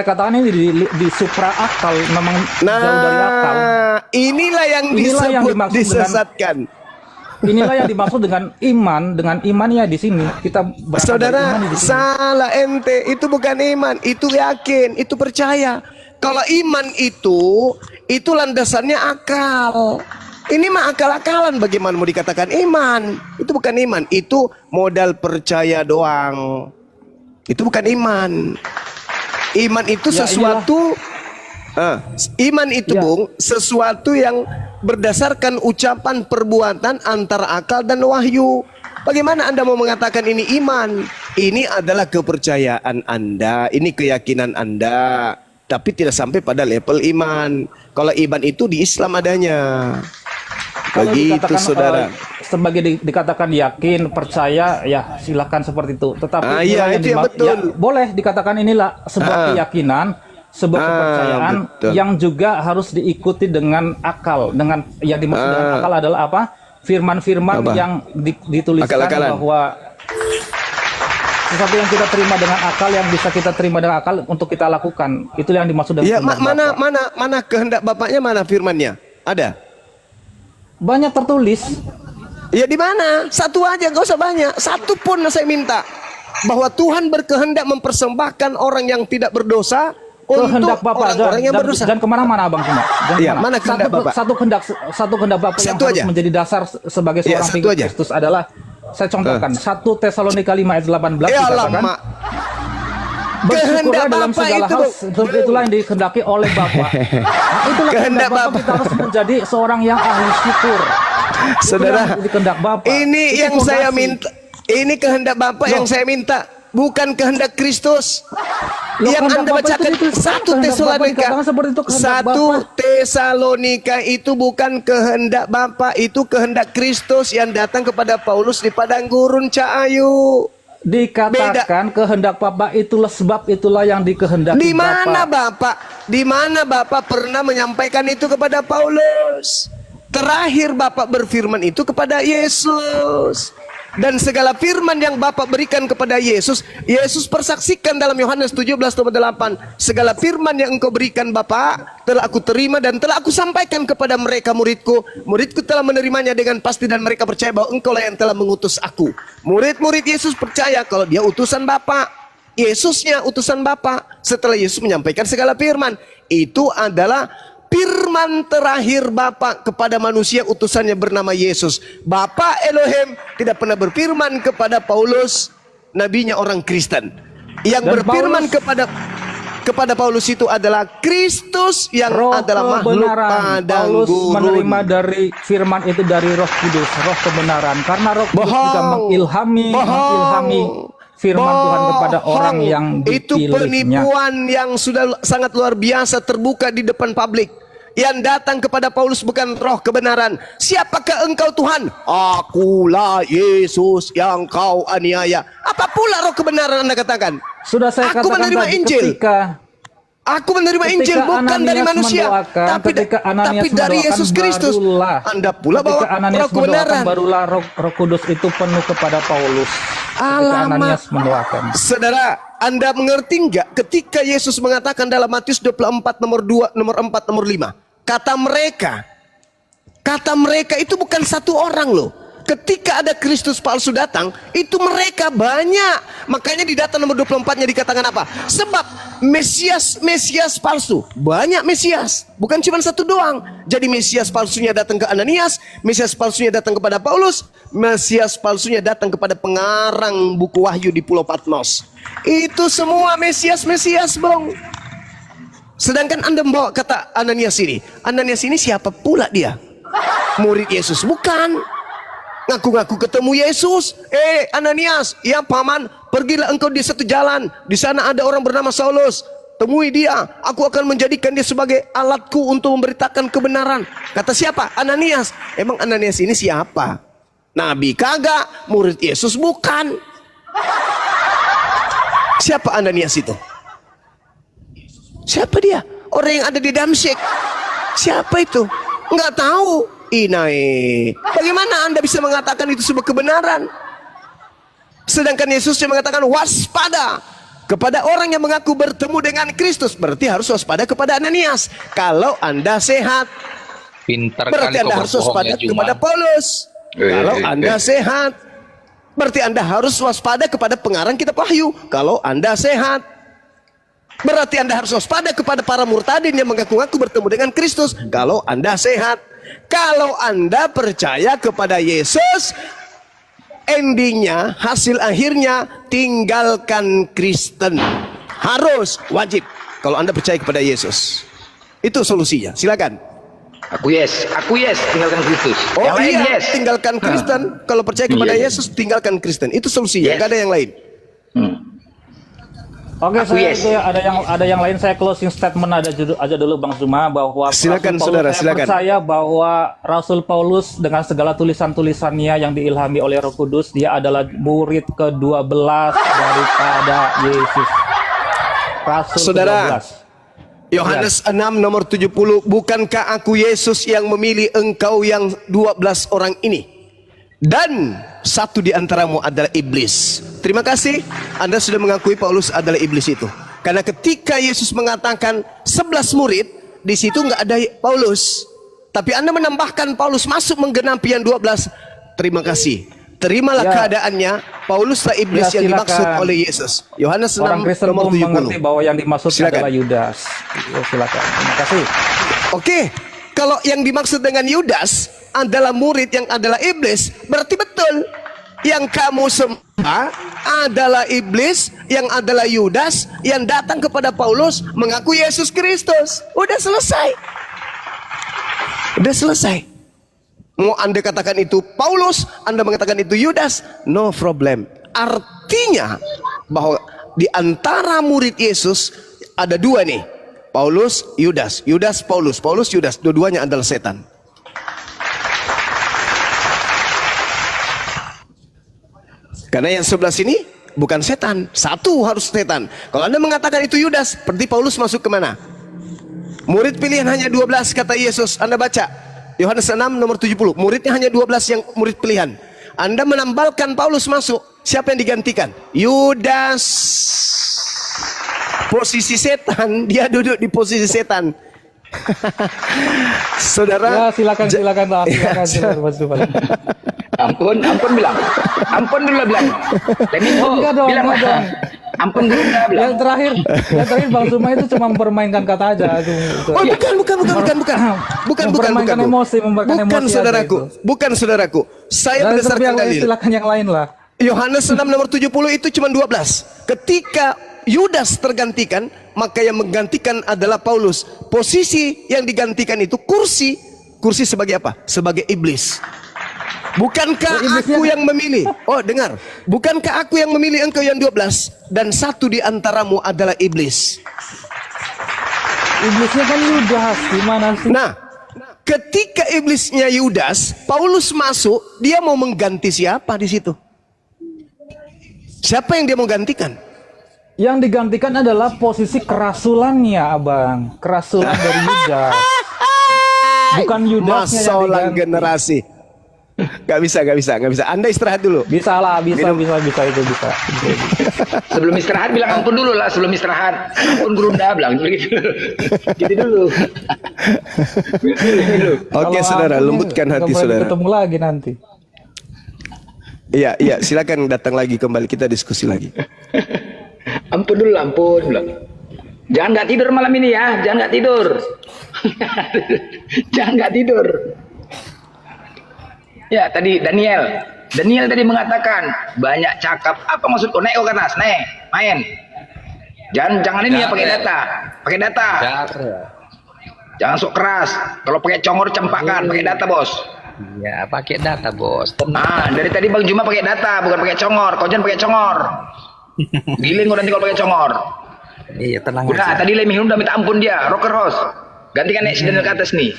katakan ini di supra akal, memang jauh dari akal. Inilah yang Inilah yang disebut dimaksud disesatkan. Inilah yang dimaksud dengan imannya di sini. Kita berangkat dari Saudara, iman di sini. salah ente. Itu bukan iman, itu yakin, itu percaya. Kalau iman itu landasannya akal. Ini mah akal-akalan, bagaimana mau dikatakan iman? Itu bukan iman, itu modal percaya doang. Itu bukan iman. Iman itu Ya, sesuatu iman itu Ya. Bung, sesuatu yang berdasarkan ucapan perbuatan antara akal dan wahyu. Bagaimana Anda mau mengatakan ini iman? Ini adalah kepercayaan Anda, ini keyakinan Anda, tapi tidak sampai pada level iman. Kalau iman itu di Islam adanya. Kalau Begitu dikatakan, saudara. Sebagai dikatakan yakin, percaya, ya silakan seperti itu. Tetapi iya, inilah itu yang betul. ya, boleh dikatakan inilah sebuah keyakinan, sebuah kepercayaan betul. yang juga harus diikuti dengan akal. Dengan yang dimaksud dengan akal adalah apa? Firman-firman Apa? yang dituliskan Akal-akalan. bahwa sesuatu yang kita terima dengan akal, yang bisa kita terima dengan akal untuk kita lakukan. Itu yang dimaksud dengan Ya, kehendak Bapa. mana kehendak Bapaknya, mana firmannya? Ada? Banyak tertulis. Ya di mana? Satu aja, gak usah banyak. Satu pun saya minta. Bahwa Tuhan berkehendak mempersembahkan orang yang tidak berdosa Kehendak untuk Bapak orang-orang yang berdosa. dan kemana-mana Abang semua. Jangan Iya, kemana. mana kehendak Bapak? Satu kehendak Bapak yang Satu harus aja. menjadi dasar sebagai Iya, seorang satu pengikut aja. Kristus adalah, saya contohkan 1 Tesalonika 5 ayat 18 Ya dikatakan, lama. bersyukurlah Kehendak dalam Bapa segala itu, hal, seperti itulah yang dikehendaki oleh Bapa. Nah, itulah Kehendak kehendak Bapa, Bapa. kita harus menjadi seorang yang ahli syukur. Saudara, Itulah kehendak Bapa. ini Itu yang saya fondasi. minta. Ini kehendak Bapak yang saya minta, bukan kehendak Kristus. Loh, Yang kehendak Anda Bapak bacakan itu dituliskan, 1 kehendak Bapak Tesalonika. dikatakan seperti itu, kehendak 1 Bapak. Tesalonika itu bukan kehendak Bapak, itu kehendak Kristus yang datang kepada Paulus di padang gurun Cahayu. Dikatakan kehendak Bapa itulah sebab itulah yang dikehendaki Di mana Bapa. Bapak? Di mana Bapak pernah menyampaikan itu kepada Paulus? Terakhir Bapak berfirman itu kepada Yesus. Dan segala firman yang Bapak berikan kepada Yesus, Yesus persaksikan dalam Yohanes 17:8. Segala firman yang engkau berikan Bapak, telah aku terima dan telah aku sampaikan kepada mereka muridku. Muridku telah menerimanya dengan pasti dan mereka percaya bahwa engkau lah yang telah mengutus aku. Murid-murid Yesus percaya kalau dia utusan Bapak. Yesusnya utusan Bapa. Setelah Yesus menyampaikan segala firman, itu adalah firman terakhir Bapa kepada manusia, utusannya bernama Yesus. Bapa Elohim tidak pernah berfirman kepada Paulus, nabinya orang Kristen. Yang Dan berfirman Paulus- kepada Paulus itu adalah Kristus yang Roh adalah makhluk kebenaran. padang Paulus gurun. menerima dari firman itu dari Roh Kudus, Roh kebenaran. Karena Roh Kudus Bohong. juga mengilhami firman Tuhan kepada orang yang Itu dipilihnya. penipuan yang sudah sangat luar biasa, terbuka di depan publik. Yang datang kepada Paulus bukan roh kebenaran. Siapakah engkau Tuhan? Akulah Yesus yang kau aniaya. Apa pula roh kebenaran Anda katakan? Sudah saya Aku katakan menerima tadi, Injil. ketika Aku menerima Injil bukan Ananias dari manusia, mendoakan, tapi ketika Ananias tapi dari mendoakan, Yesus Kristus. barulah, Anda pula ketika bawa Ananias roh kebenaran. mendoakan, barulah Roh Kudus itu penuh kepada Paulus. Ketika Alamak. Ananias mendoakan. Saudara, Anda mengerti enggak ketika Yesus mengatakan dalam Matius 24 nomor 2, nomor 4, nomor 5. Kata mereka itu bukan satu orang loh. Ketika ada Kristus palsu datang, itu mereka banyak. Makanya di data nomor 24-nya dikatakan apa? Sebab Mesias palsu. Banyak Mesias, bukan cuma satu doang. Jadi Mesias palsunya datang ke Ananias, Mesias palsunya datang kepada Paulus, Mesias palsunya datang kepada pengarang buku Wahyu di Pulau Patmos. Itu semua Mesias, Bong. Sedangkan Anda membawa kata Ananias ini. Ananias ini siapa pula dia? Murid Yesus? Bukan. Ngaku-ngaku ketemu Yesus. Ananias, ya paman, pergilah engkau di satu jalan. Di sana ada orang bernama Saulus. Temui dia. Aku akan menjadikan dia sebagai alatku untuk memberitakan kebenaran. Kata siapa? Ananias. Emang Ananias ini siapa? Nabi kagak. Murid Yesus bukan. Siapa Ananias itu? Siapa dia? Orang yang ada di Damsyik. Siapa itu? Nggak tahu. Inai. Bagaimana Anda bisa mengatakan itu sebuah kebenaran? Sedangkan Yesus yang mengatakan waspada kepada orang yang mengaku bertemu dengan Kristus. Berarti harus waspada kepada Ananias. Kalau Anda sehat. Pintar Berarti kali Anda kau harus berbohong waspada ya, Juma. kepada Paulus. Kalau Anda sehat. Berarti Anda harus waspada kepada pengarang kitab Wahyu. Kalau Anda sehat. Berarti Anda harus waspada kepada para murtadin yang mengaku-ngaku bertemu dengan Kristus. Kalau Anda sehat. Kalau Anda percaya kepada Yesus, endingnya, hasil akhirnya, tinggalkan Kristen. Harus, wajib. Kalau Anda percaya kepada Yesus. Itu solusinya, silakan. Aku yes, tinggalkan Kristus. Oh Yang lain iya, yes. tinggalkan Kristen. Kalau percaya kepada Iya. Yesus, tinggalkan Kristen. Itu solusinya, Yes. nggak ada yang lain. Oke, Aku saya yes. ada yang lain, saya closing statement aja dulu Bang Zuma, bahwa Silakan, Rasul Paulus, saudara, saya silakan. percaya bahwa Rasul Paulus dengan segala tulisan-tulisannya yang diilhami oleh Roh Kudus, dia adalah murid ke-12 daripada Yesus. Rasul Saudara, ke-12. Yohanes 6 nomor 70, bukankah aku Yesus yang memilih engkau yang 12 orang ini? Dan satu di antaramu adalah iblis. Terima kasih, Anda sudah mengakui Paulus adalah iblis itu. Karena ketika Yesus mengatakan 11 murid, di situ nggak ada Paulus. Tapi Anda menambahkan Paulus masuk menggenapi yang 12. Terima kasih. Terimalah Ya. keadaannya, Pauluslah iblis Ya, yang silakan. dimaksud oleh Yesus. Yohanes 6 Orang Kristen nomor pun mengerti 70. bahwa yang dimaksud Silakan. adalah Yudas. Ya, silakan. Terima kasih. Oke, kalau yang dimaksud dengan Yudas adalah murid yang adalah iblis, berarti betul. Yang kamu sembah adalah iblis, yang adalah Yudas, yang datang kepada Paulus mengaku Yesus Kristus. Udah selesai. Udah selesai. Mau Anda katakan itu Paulus, Anda mengatakan itu Yudas, no problem. Artinya bahwa di antara murid Yesus ada dua nih. Paulus, Yudas, Yudas, Paulus, Paulus, Yudas, dua-duanya adalah setan. Karena yang sebelah sini bukan setan, satu harus setan. Kalau Anda mengatakan itu Yudas, berarti Paulus masuk kemana? Murid pilihan hanya 12 kata Yesus. Anda baca Yohanes 6 nomor 70. Muridnya hanya 12 yang murid pilihan. Anda menambalkan Paulus masuk. Siapa yang digantikan? Yudas. Posisi setan, dia duduk di posisi setan. Saudara, Ya, silakan Pak. Silakan Mas Zuma. Ampun bilang. Ampun dulu bilang. Enggak dong, bilang enggak dong. Ampun dulu bilang. Yang terakhir Bang Zuma itu cuma mempermainkan kata aja. oh bukan, Mempermainkan emosi, bukan emosi saudaraku, aja itu. bukan saudaraku. Saya berdasarkan dalil. Silakan yang lain lah. Yohanes 6 nomor 70 itu cuma 12. Ketika Yudas tergantikan, maka yang menggantikan adalah Paulus. Posisi yang digantikan itu kursi. Kursi sebagai apa? Sebagai iblis. Bukankah aku yang memilih? Oh dengar. Bukankah aku yang memilih engkau yang 12? Dan satu di antaramu adalah iblis. Iblisnya kan Yudas, gimana sih? Nah, ketika iblisnya Yudas, Paulus masuk, dia mau mengganti siapa di situ? Siapa yang dia mau gantikan? Yang digantikan adalah posisi kerasulannya, Abang. Kerasulan dari Yudas. Bukan Yudasnya yang Masalah diganti. generasi. Gak bisa. Anda istirahat dulu. Bisa lah, bisa itu bisa. Sebelum istirahat bilang ampun dulu lah. Sebelum istirahat ampun Gurunda bilang gitu. Gitu dulu. Oke, Kalau saudara, ampun, lembutkan nggak hati boleh saudara. Ketemu lagi nanti. Iya, silakan datang lagi kembali, kita diskusi lagi. Ampun dulu, ampun bilang. Jangan nggak tidur malam ini ya. Jangan nggak tidur. Jangan nggak tidur. Ya tadi Daniel tadi mengatakan banyak cakap. Apa maksud kau? Naik ke atas, naik, main. Jangan ini ya pakai data. Jangan sok keras. Kalau pakai congor cempakkan, pakai data bos. Iya, pakai data, Bos. Nah, dari tadi Bang Juma pakai data, bukan pakai congor. Kau jangan pakai congor. Giling kau nanti kalau pakai congor. Iya, tenang Udah, aja. tadi Lemih udah minta ampun dia, rocker host. Gantikan naik si Daniel ke atas nih.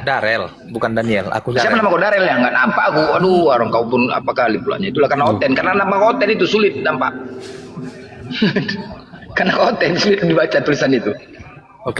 Darel, bukan Daniel. Aku Siapa Darel. nama kau Darel ya? Nggak nampak aku. Aduh, orang kau pun apa kali pulanya. Itulah karena Oten. Karena nama Oten itu sulit nampak. Karena konten sudah dibaca tulisan itu.